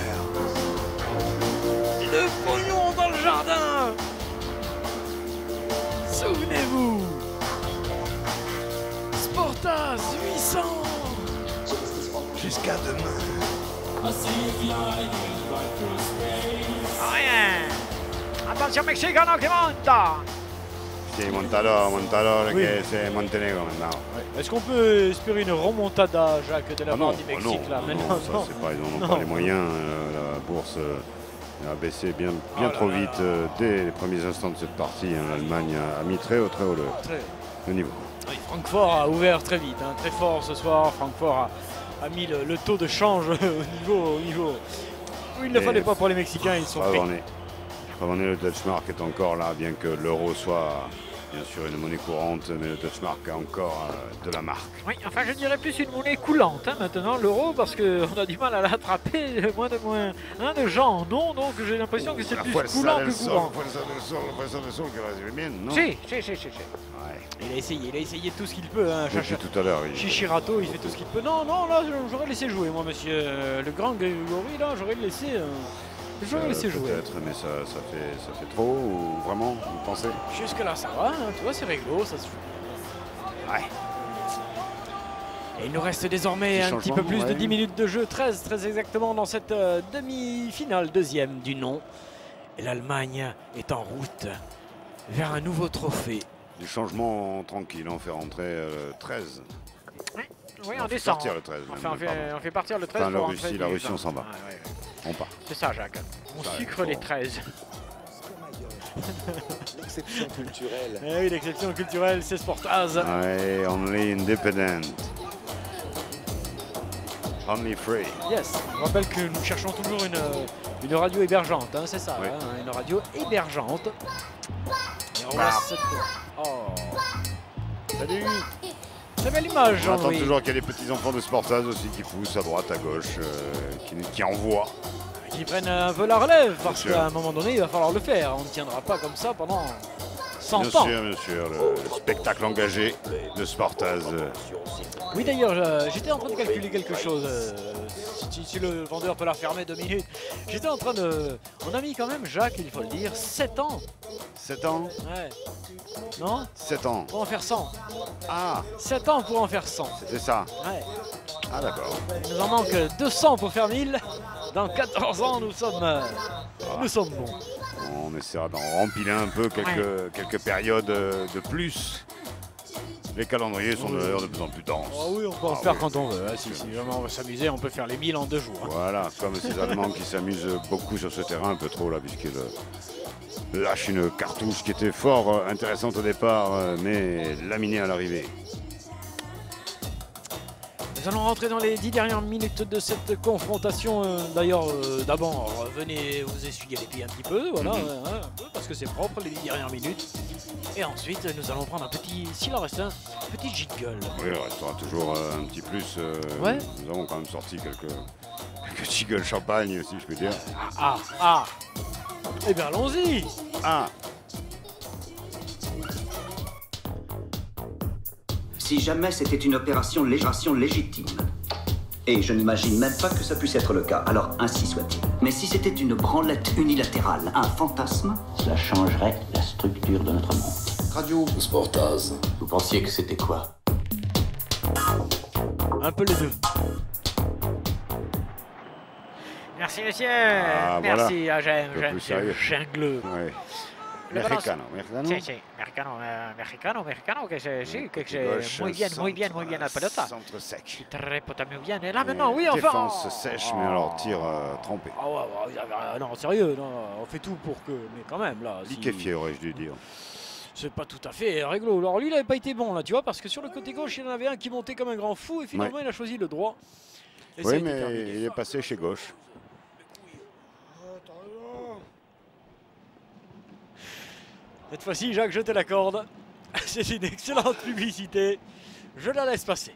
Le pognon dans le jardin. Souvenez-vous. Sportas 800. Jusqu'à demain. Rien. Attention Mexicano qui monta. Sì, Montador Oui. che c'est Montenegro maintenant. Est-ce qu'on peut espérer une remontada, Jacques, de la part non, du Mexique là non, maintenant? ça c'est pas, ils n'ont pas les moyens. La bourse a baissé bien trop vite dès les premiers instants de cette partie. L'Allemagne a mis très haut le niveau. Oui, Francfort a ouvert très vite, très fort ce soir. Francfort a mis le taux de change au niveau où il ne fallait pas pour les Mexicains. Ils sont pris. Le Deutschmark est encore là, bien que l'euro soit bien sûr une monnaie courante, mais le Deutschmark a encore de la marque. Oui, enfin je dirais plus une monnaie coulante maintenant, l'euro, parce qu'on a du mal à l'attraper, moins de gens, non, donc j'ai l'impression que c'est plus coulant que courant. Si. Il a essayé tout ce qu'il peut, hein, tout à l'heure. Chichirato, il fait tout ce qu'il peut. Non, là, j'aurais laissé jouer, moi, monsieur. Le grand Grégory, là, j'aurais laissé jouer. Peut-être, mais ça fait trop, ou vraiment, vous pensez? Jusque-là, ça va, hein, tu vois, c'est réglo, ça se joue. Ouais. Et il nous reste désormais un petit peu plus de 10 minutes de jeu, 13 très exactement dans cette demi-finale, deuxième du nom. Et l'Allemagne est en route vers un nouveau trophée. Du changement tranquille, on fait rentrer le 13. Oui, on descend. Partir le 13. On fait partir le 13 enfin, pour la Russie, on s'en va. On part. C'est ça, Jacques. On sucre les 13. L'exception culturelle. Eh oui, l'exception culturelle, c'est Sportaz. Ouais, only independent. Only free. Yes, je rappelle que nous cherchons toujours une radio hébergeante, hein, c'est ça, oui. hein, une radio hébergeante. Et on voit cette... Oh. Salut. Très belle image, On attend Jean-Louis. toujours qu'il y ait des petits enfants de Sportaz aussi qui poussent à droite, à gauche, qui envoient. Qui prennent un peu la relève, parce qu'à un moment donné, il va falloir le faire. On ne tiendra pas comme ça pendant 100 ans. Bien sûr, le spectacle engagé de Sportaz. Oui, d'ailleurs, j'étais en train de calculer quelque chose. Si le vendeur peut la fermer 2 minutes. J'étais en train de... On a mis quand même, Jacques, il faut le dire, 7 ans. 7 ans? Ouais. Non? 7 ans. Pour en faire 100. Ah! 7 ans pour en faire 100. C'était ça? Ouais. Ah d'accord. Il nous en manque 200 pour faire 1000. Dans 14 ans, nous sommes bons. On essaiera d'en rempiler un peu quelques périodes de plus. Les calendriers sont d'ailleurs de plus en plus denses. Oh oui, on peut en faire quand on veut. Si vraiment on va s'amuser, on peut faire les 1000 en 2 jours. Voilà, comme ces Allemands qui s'amusent beaucoup sur ce terrain, un peu trop là, puisqu'ils lâchent une cartouche qui était fort intéressante au départ, mais laminée à l'arrivée. Nous allons rentrer dans les 10 dernières minutes de cette confrontation. D'ailleurs, d'abord, venez vous essuyer les pieds un petit peu, voilà, un peu, parce que c'est propre les 10 dernières minutes. Et ensuite, nous allons prendre un petit, s'il en reste un, petit jiggle. Oui, il restera toujours un petit plus. Ouais. Nous avons quand même sorti quelques jiggle champagne, si je peux dire. Eh bien, allons-y. Si jamais c'était une opération légitime, et je n'imagine même pas que ça puisse être le cas, alors ainsi soit-il. Mais si c'était une branlette unilatérale, un fantasme, cela changerait la structure de notre monde. Radio Sportaz. Vous pensiez que c'était quoi? Un peu les deux. Merci monsieur. Merci, voilà. j'aime jungle. Ouais. Mexicano. Sí, mexicano, que c'est muy bien la pelota. Centre sec. Très muy bien. Et là maintenant, oui, enfin. Défense sèche, mais alors tir trempé. Non, sérieux, non, on fait tout pour que, mais quand même là. Liquéfié, aurais-je dû dire. C'est pas tout à fait réglo. Alors lui, il n'avait pas été bon là, tu vois, parce que sur le côté gauche, il y en avait un qui montait comme un grand fou et finalement, il a choisi le droit. Et oui, mais il est passé chez gauche. Cette fois-ci, Jacques, je te l'accorde. C'est une excellente publicité. Je la laisse passer.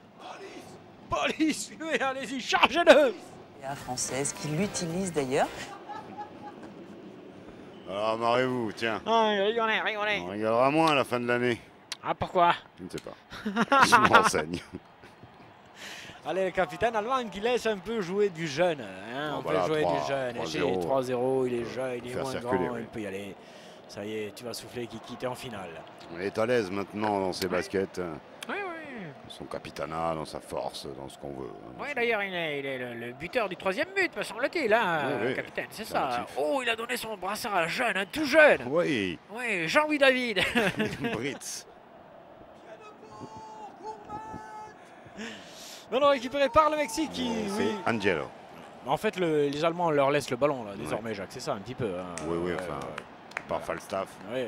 Police, oui, allez-y, chargez-le. La française qui l'utilise d'ailleurs. Alors, marrez-vous, tiens. Rigolez. On rigolera moins à la fin de l'année. Ah, pourquoi? Je ne sais pas. Je me renseigne. Allez, le capitaine allemand qui laisse un peu jouer du jeune. Hein, on peut jouer du jeune. 3-0, il est jeune, il est moins grand, il peut y aller. Ça y est, tu vas souffler qui quitte en finale. Il est à l'aise maintenant dans ses baskets. Oui. Son capitanat, dans sa force, dans ce qu'on veut. Oui, d'ailleurs, il est le buteur du 3e but, me semble-t-il, hein, capitaine, c'est ça. Oh, il a donné son brassard à un jeune, un tout jeune. Oui. Oui, Jean-Louis David. Britz. Non, récupéré par le Mexique. C'est Angelo. En fait, les Allemands leur laissent le ballon, là, désormais, Jacques, c'est ça, un petit peu. Hein. Oui, enfin... Par Falstaff. Oui.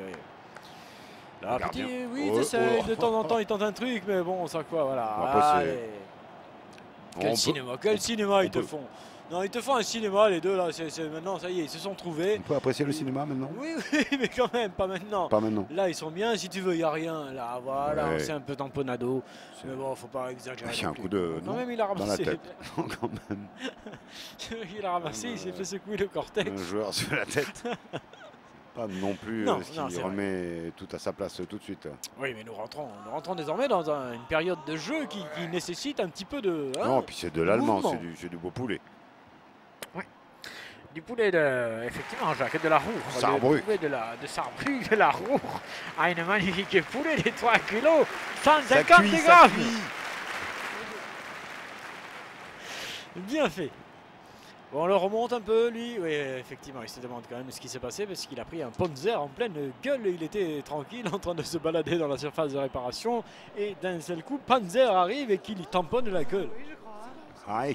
Là, petit, il essaie, de temps en temps, il tente un truc, mais bon, ça quoi, voilà. Quel cinéma ils te font. Non, ils te font un cinéma, les deux, là, maintenant, ça y est, ils se sont trouvés. On peut apprécier le cinéma maintenant? Oui, mais quand même, pas maintenant. Pas maintenant. Là, ils sont bien, si tu veux, il n'y a rien. Là, voilà, c'est un peu tamponado. Mais bon, faut pas exagérer. Il y a un coup de... Quand même, il a ramassé. Dans la tête. Quand même. Il a ramassé, il s'est fait secouer le cortex. Un joueur sur la tête. Pas non plus ce qui remet tout à sa place tout de suite. Oui, mais nous rentrons désormais dans une période de jeu qui nécessite un petit peu de... Hein, non, puis c'est de l'allemand, c'est du beau poulet. Oui, du poulet effectivement, Jacques, de la roue. Sarrebruck. De Sarrebruck, de la roue. Ah, une magnifique poulet de 3 kilos, 150 grammes. Bien fait. Bon, on le remonte un peu, lui. Oui, effectivement, il se demande quand même ce qui s'est passé parce qu'il a pris un Panzer en pleine gueule. Il était tranquille en train de se balader dans la surface de réparation. Et d'un seul coup, Panzer arrive et qu'il lui tamponne la gueule. Ah,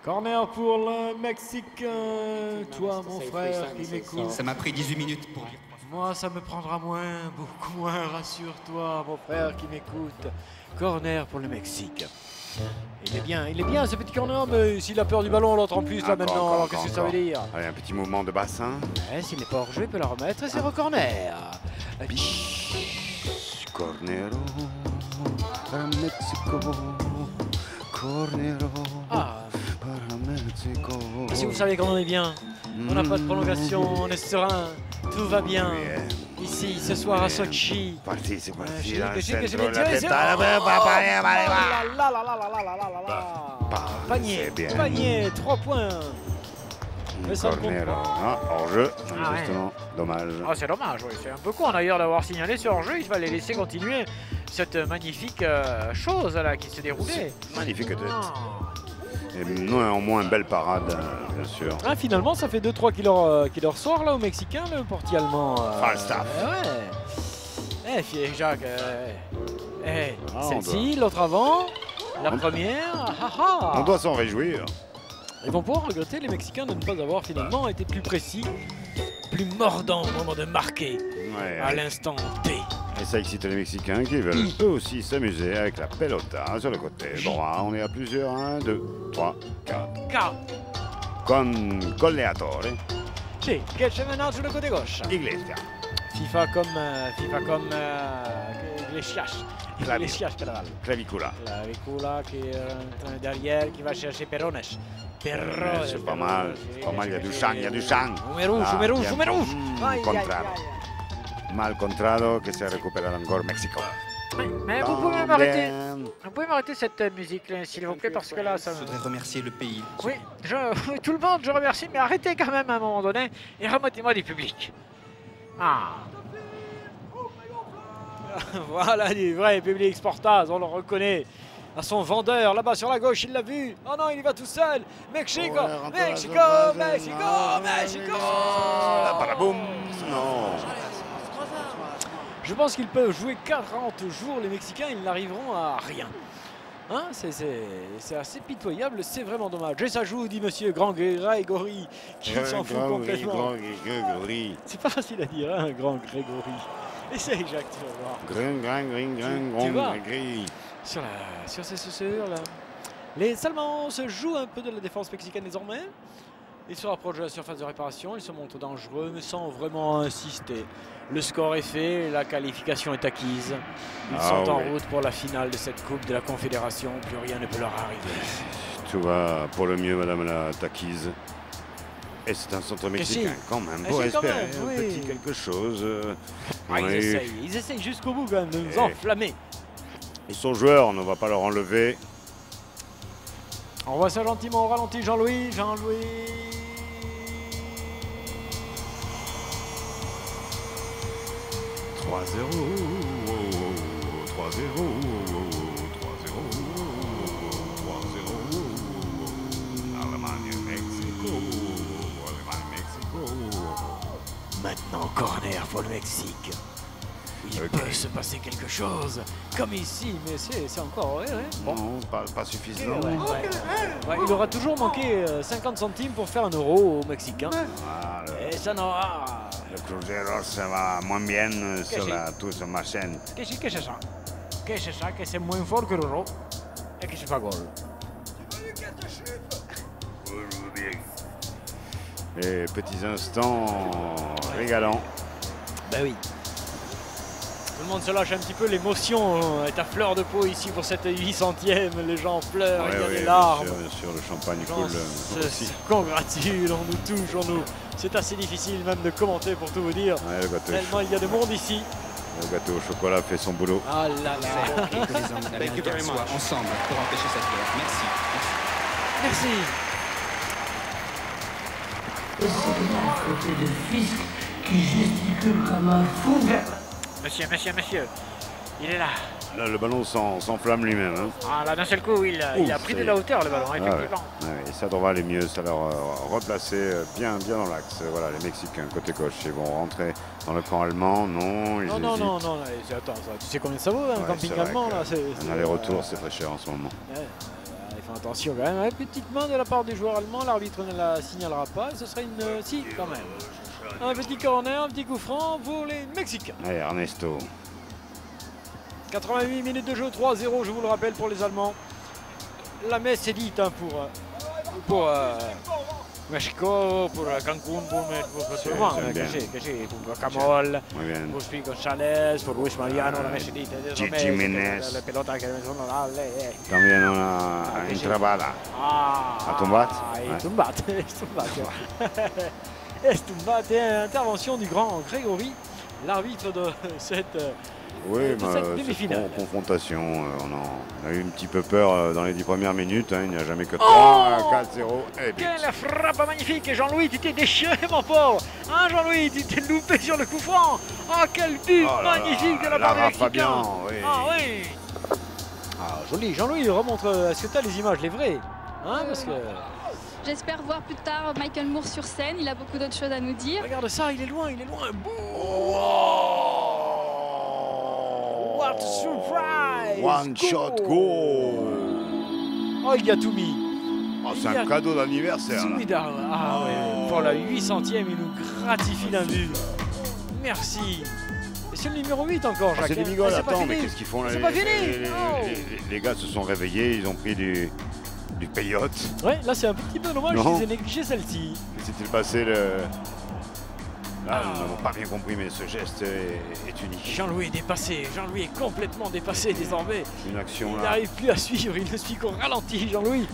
Corner pour le Mexique. Toi, mon frère qui m'écoute. Ça m'a pris 18 minutes pour... Moi, ça me prendra moins, beaucoup moins, rassure-toi, mon frère qui m'écoute. Corner pour le Mexique. Il est bien ce petit corner, mais s'il a peur du ballon, l'autre en plus, là maintenant, qu'est-ce que ça veut dire? Allez, un petit mouvement de bassin. Ouais, s'il n'est pas hors jeu, il peut la remettre, et c'est corner. Cornero, para Mexico, cornero, para Mexico. Si vous savez qu'on est bien, on n'a pas de prolongation, on est serein, tout va bien. Ici, ce soir à Sochi. Parti, c'est parti. Panier, 3 points. Cornero, hors-jeu, justement, dommage. Ah, c'est dommage, oui. C'est un peu con d'ailleurs d'avoir signalé ce hors-jeu. Il fallait laisser continuer cette magnifique chose là qui se déroulait. Magnifique tête. Et néanmoins, belle parade, bien sûr. Ah, finalement, ça fait 2-3 qui leur sort là aux Mexicains, le portier allemand. Falstaff. Ouais. Jacques. Celle-ci, l'autre avant, la première. On doit s'en réjouir. Ils vont pouvoir regretter les Mexicains de ne pas avoir finalement été plus précis, plus mordants au moment de marquer à l'instant T. Et ça excite les Mexicains qui veulent eux aussi s'amuser avec la pelota sur le côté. Bon, on est à plusieurs. 1, 2, 3, 4. Con Colleatore. Sì, che c'è maintenant sur le côté gauche. Iglesias. FIFA comme Iglesias. Clavicula. Clavicula qui est derrière, qui va chercher Perrones. C'est pas mal. Il y a du champ. Numéro rouge. Contrario. Mal contrado que se recupera encore Mexico. Mais vous pouvez m'arrêter cette musique, s'il vous plaît, parce que là, ça me... Je voudrais remercier le pays. Oui, tout le monde, je remercie, mais arrêtez quand même à un moment donné et remettez-moi du public. Voilà du vrai public Sportaz, on le reconnaît. À son vendeur, là-bas sur la gauche, il l'a vu. Oh non, il y va tout seul. Mexico. Badaboum. Non. Je pense qu'ils peuvent jouer 40 jours, les Mexicains, ils n'arriveront à rien. Hein, c'est assez pitoyable, c'est vraiment dommage. Et ça joue, dit monsieur Grand Grégory, qui s'en fout complètement. C'est pas facile à dire, hein, Grand Grégory. Essaye, Jacques, tu vas voir. Grand. Sur ces chaussures là. Les Allemands se jouent un peu de la défense mexicaine désormais. Ils se rapprochent de la surface de réparation, ils se montrent dangereux, mais sans vraiment insister. Le score est fait, la qualification est acquise. Ils sont en route pour la finale de cette Coupe de la Confédération. Plus rien ne peut leur arriver. Tout va pour le mieux, madame la taquise. Et c'est un centre mexicain quand même, pour espérer un petit quelque chose. Ils essayent jusqu'au bout quand même de nous enflammer. Ils sont joueurs, on ne va pas leur enlever. On voit ça gentiment au ralenti, Jean-Louis. 3-0. Allemagne, Mexico. Maintenant, corner pour le Mexique. Il peut se passer quelque chose, comme ici, mais c'est encore... Bon. Non, pas suffisant. Il aura toujours manqué 50 centimes pour faire un euro aux Mexicains. Et ça n'aura... Le Cruzeiro, ça va moins bien sur toute ma chaîne. Qu'est-ce que c'est ça? Qu'est-ce que c'est ça? Que c'est moins fort que l'euro et que c'est pas goal. Et petits instants régalants. Ben oui. Tout le monde se lâche un petit peu, l'émotion est à fleur de peau ici pour cette 800e. Les gens pleurent, il y a des larmes. Bien sûr, le champagne coule. On se congratule, on nous touche, c'est assez difficile même de commenter pour tout vous dire. Tellement il y a de monde ici. Le gâteau au chocolat fait son boulot. Ah là là. Que les hommes américains soient ensemble pour empêcher cette guerre. Merci. C'est de la faute de Fisk qui gesticule comme un fou vers... Monsieur, il est là. Là, le ballon s'enflamme lui-même. Hein. Ah là, d'un seul coup, il a pris de la hauteur, le ballon, effectivement. Et ça devrait aller mieux, ça leur replacer bien dans l'axe. Voilà, les Mexicains, côté gauche, ils vont rentrer dans le camp allemand. Non, ils hésitent. Non, attends, tu sais combien ça vaut, un camping allemand là? Un aller-retour, c'est très cher en ce moment. Ils font attention quand même. Petite main de la part du joueur allemand. L'arbitre ne la signalera pas. Ce serait une... si, quand même. Un petit corner, un petit coup franc pour les Mexicains. Allez, Ernesto. 88 minutes de jeu, 3-0, je vous le rappelle, pour les Allemands. La messe est dite hein, pour Mexico, pour Cancún, pour tout le monde. Pour Guacamole, pour Luis González, pour Luis Mariano, la messe est dite. Gigi Ménez. También una entrabada. A Tombat. Estumbat, intervention du grand Grégory, l'arbitre de cette demi-finale. Confrontation, on a eu un petit peu peur dans les 10 premières minutes, hein, il n'y a jamais que 3-4-0 et but. Quelle frappe magnifique, Jean-Louis, tu t'es déchiré mon pauvre, hein Jean-Louis, tu t'es loupé sur le coup franc. Ah quel but magnifique de la part des Mexicains. Oui. Ah oui. Ah joli, Jean-Louis, remontre, est-ce que tu as les images, les vraies hein, parce que... J'espère voir plus tard Michael Moore sur scène, il a beaucoup d'autres choses à nous dire. Regarde ça, il est loin, Wow. What a surprise! One shot goal! Oh, il y a tout mis. Oh, c'est un cadeau d'anniversaire. Ah ouais, pour la 800e, il nous gratifie d'un but. Merci. Et c'est le numéro 8 encore, Jacques. C'est des bigoles, attends, mais qu'est-ce qu'ils font là? C'est pas fini. Les gars se sont réveillés, ils ont pris du peyote. Ouais, là c'est un petit peu dommage qu'ils aient négligé celle-ci. Qu'est-ce qui s'est passé Là, nous n'avons pas bien compris, mais ce geste est unique. Jean-Louis est dépassé, Jean-Louis est complètement dépassé désormais. Une action il là. n'arrive plus à suivre, il ne suit qu'au ralenti, Jean-Louis.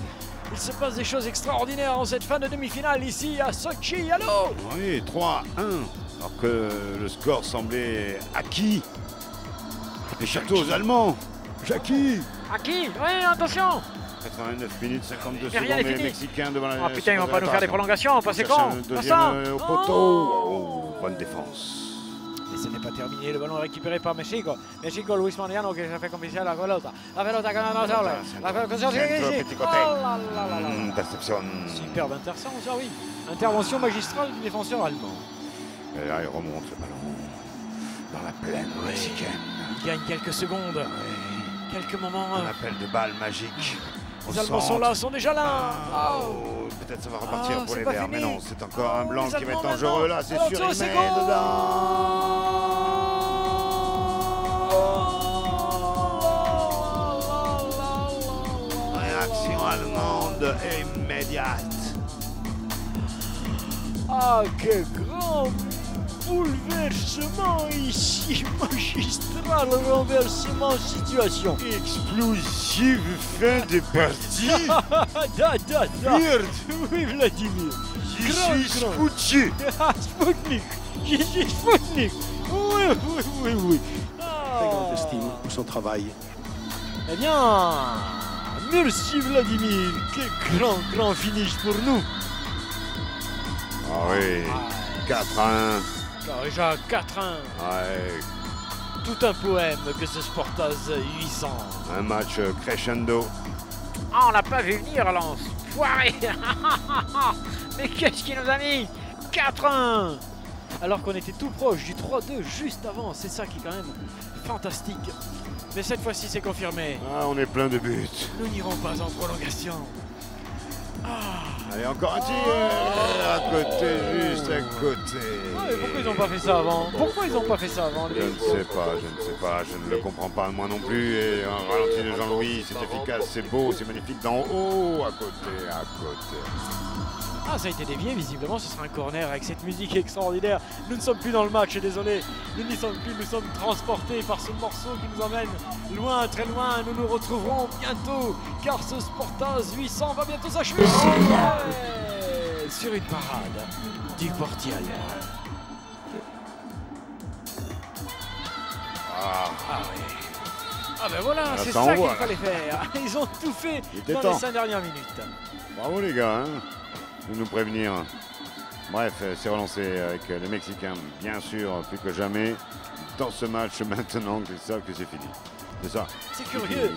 Il se passe des choses extraordinaires en cette fin de demi-finale ici à Sochi, allô. Oui, 3-1, alors que le score semblait acquis. Échappé aux Allemands. Jackie. Acquis, oui, attention. 89 minutes, 52 rien secondes, n'est les fini. Mexicains devant la... Oh putain, ils vont pas nous faire des prolongations, passez quand Deuxième au poteau. Bonne défense. Et ce n'est pas terminé, le ballon est récupéré par Mexico. Mexico, Luis Mariano qui s'est fait confier la pelota. La pelota con la sola. La pelota petit côté. Interception. Superbe interception, oui. Intervention magistrale du défenseur allemand. Et là, il remonte le ballon dans la plaine mexicaine. Il gagne quelques secondes. Quelques moments. Un appel de balle magique. Les Allemands sont là, sont déjà là. Peut-être ça va repartir pour les Verts, mais non, c'est encore un blanc qui va être dangereux là, c'est sûr, il met dedans. Réaction allemande immédiate. Ah, quel grand bouleversement ici, magistral renversement situation. Explosive fin de partie. Weird. Oui, Vladimir. Je suis Spoutnik. Spoutnik. Je suis Spoutnik. Oui. Très grande estime pour son travail. Eh bien, merci Vladimir. Quel grand finish pour nous. Ah oui, 4-1. Déjà 4-1. Ouais. Tout un poème que ce Sportaz 800. Un match crescendo. Ah, on l'a pas vu venir, Lance. Foiré. Mais qu'est-ce qu'il nous a mis 4-1. Alors qu'on était tout proche du 3-2 juste avant. C'est ça qui est quand même fantastique. Mais cette fois-ci, c'est confirmé. Ah, on est plein de buts. Nous n'irons pas en prolongation. Allez, encore un tir à côté, juste à côté. Mais pourquoi ils n'ont pas fait ça avant? Pourquoi ils n'ont pas fait ça avant? Je ne sais pas, je ne le comprends pas moi non plus. Et un ralenti de Jean-Louis, c'est efficace, c'est beau, c'est magnifique d'en haut, à côté. Ah, ça a été dévié, visiblement ce sera un corner avec cette musique extraordinaire. Nous ne sommes plus dans le match, désolé. Nous n'y sommes plus, nous sommes transportés par ce morceau qui nous emmène loin, très loin. Nous nous retrouverons bientôt, car ce Sportaz 800 va bientôt s'achever sur une parade du portier allemand. Ah oui. Ah ben voilà, c'est ça qu'il fallait faire. Ils ont tout fait dans les 5 dernières minutes. Bravo les gars, hein, de nous prévenir. Bref, c'est relancé avec les Mexicains, bien sûr, plus que jamais, dans ce match maintenant qu'ils savent que c'est fini. C'est ça. C'est curieux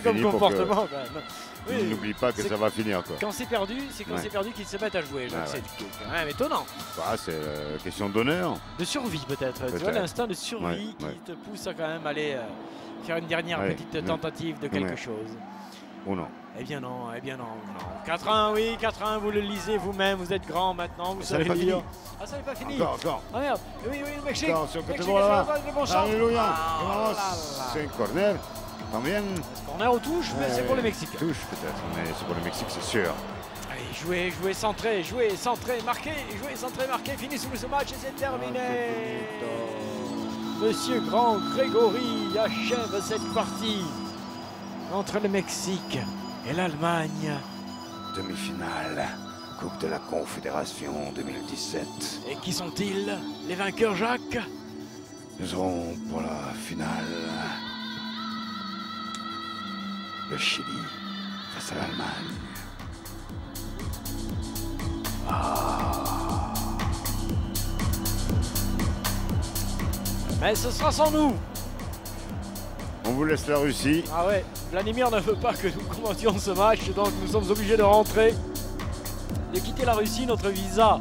comme comportement quand même. Oui, n'oublie pas que ça va finir quoi. Quand c'est perdu, c'est quand c'est perdu qu'ils se mettent à jouer. C'est quand même étonnant. Bah, c'est question d'honneur. De survie peut-être. Tu vois l'instinct de survie qui te pousse à quand même aller faire une dernière petite tentative de quelque chose. Ou non? Eh bien non, eh bien non, non. 4-1, oui, 4-1, vous le lisez vous-même, vous êtes grand maintenant, vous savez lire. Ah, ça n'est pas fini. Encore. Ah merde, oui, oui, le Mexique. Encore sur le côté Mexique, droit là-bas. le bon champ. Alléluia. Ah, c'est un corner. Combien? Corner aux touches, mais c'est pour le Mexique. Touche peut-être, mais c'est pour le Mexique, c'est sûr. Allez, jouez, centré, marqué, jouez, centré, marqué, fini sous ce match et c'est terminé. Monsieur Grand Grégory achève cette partie entre le Mexique et l'Allemagne. Demi-finale, Coupe de la Confédération 2017. Et qui sont-ils, les vainqueurs, Jacques? Nous serons pour la finale le Chili face à l'Allemagne. Mais ce sera sans nous. On vous laisse la Russie. Ah ouais, Vladimir ne veut pas que nous commentions ce match, donc nous sommes obligés de rentrer, de quitter la Russie. Notre visa,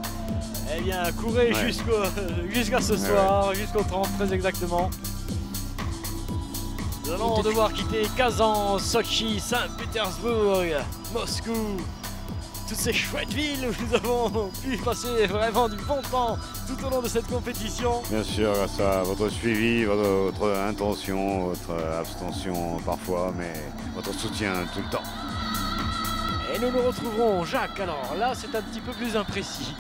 eh bien, courez jusqu'à ce soir, jusqu'au 30 très exactement. Nous allons devoir quitter Kazan, Sochi, Saint-Pétersbourg, Moscou. Toutes ces chouettes villes où nous avons pu passer vraiment du bon temps tout au long de cette compétition. Bien sûr, grâce à votre suivi, votre intention, votre abstention parfois, mais votre soutien tout le temps. Et nous nous retrouverons, Jacques, alors là c'est un petit peu plus imprécis.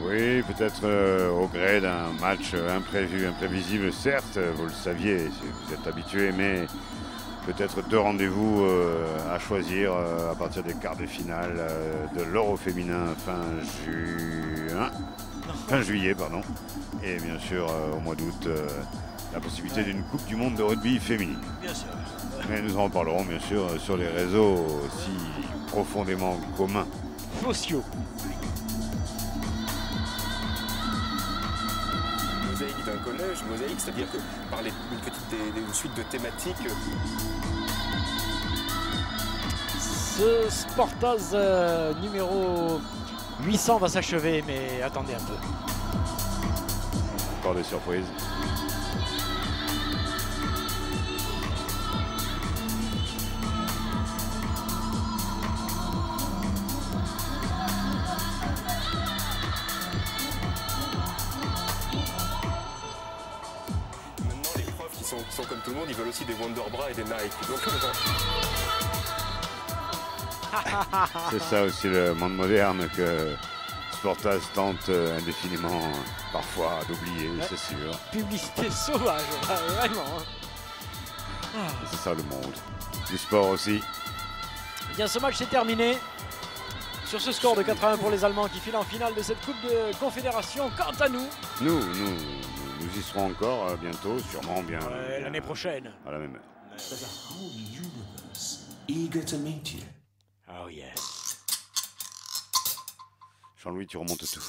Oui, peut-être au gré d'un match imprévu, imprévisible, certes, vous le saviez, vous êtes habitué, mais peut-être 2 rendez-vous à choisir à partir des quarts de finale de l'Euro féminin fin juillet, pardon. Et bien sûr, au mois d'août, la possibilité d'une Coupe du Monde de rugby féminine. Bien sûr. Mais nous en parlerons bien sûr sur les réseaux si profondément communs. Sociaux. Mosaïque d'un collège, mosaïque, c'est-à-dire que par une suite de thématiques. Ce Sportaz numéro 800 va s'achever, mais attendez un peu. Encore des surprises. Maintenant, les profs qui sont comme tout le monde, ils veulent aussi des Wonderbra et des Nike. Donc, c'est ça aussi le monde moderne que Sportaz tente indéfiniment parfois d'oublier, c'est sûr. Publicité sauvage, vraiment. C'est ça le monde. Du sport aussi. Eh bien, ce match s'est terminé sur ce score de 4-1 pour les Allemands qui filent en finale de cette Coupe de Confédération. Quant à nous, nous y serons encore bientôt, sûrement bien l'année prochaine. À la même heure. Eager to meet you. Oh yes. Jean-Louis, tu remontes tout.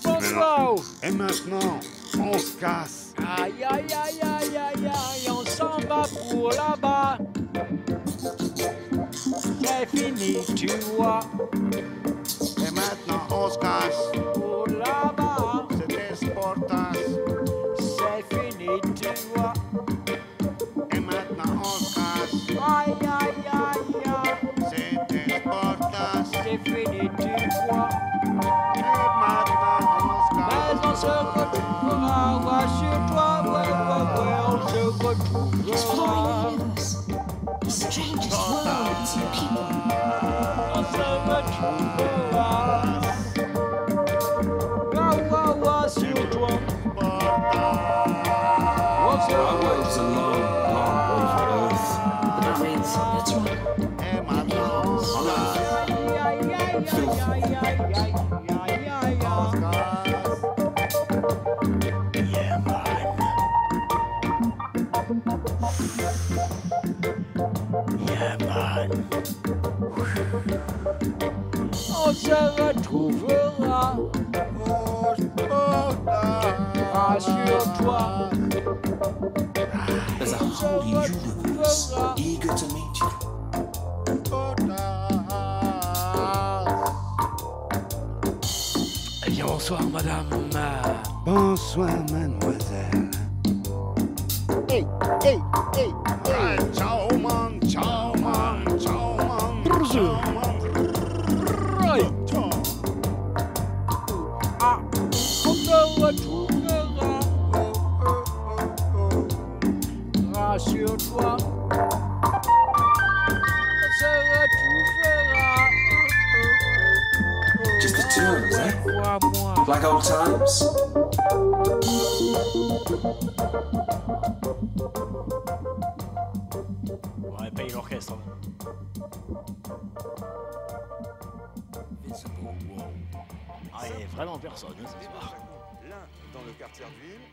Bonsoir. Et maintenant, on se casse. Aïe, aïe, aïe, aïe, aïe, aïe, on s'en va pour là-bas. C'est fini, tu vois. Et maintenant, on se casse. Pour là-bas. C'était Sportaz. C'est fini, tu vois. Et maintenant, on se casse. Aïe, aïe, aïe, aïe. C'était Sportaz. C'est fini, tu vois. Et maintenant, on se casse. Mais on se retrouvera, rassure-toi, ouais, on se retrouvera. The strangest worlds and people. On se retrouvera. Rassure-toi. On se It's a long, long way from Earth. But that means it's right. Et maintenant, on se casse. Yeah, man. Yeah, man. On se retrouvera. Rassure-toi. There's a whole universe eager to meet you. Eh bien, bonsoir, madame. Bonsoir, mademoiselle. hey, hey, hey, hey. Ciao man, ciao man, ciao man, ciao man. Ah, rassure-toi, se retrouvera. Just the two of us, eh? Like old times. Ouais, paye l'orchestre. Ah, il y a vraiment personne ce soir. L'un dans le quartier de ville,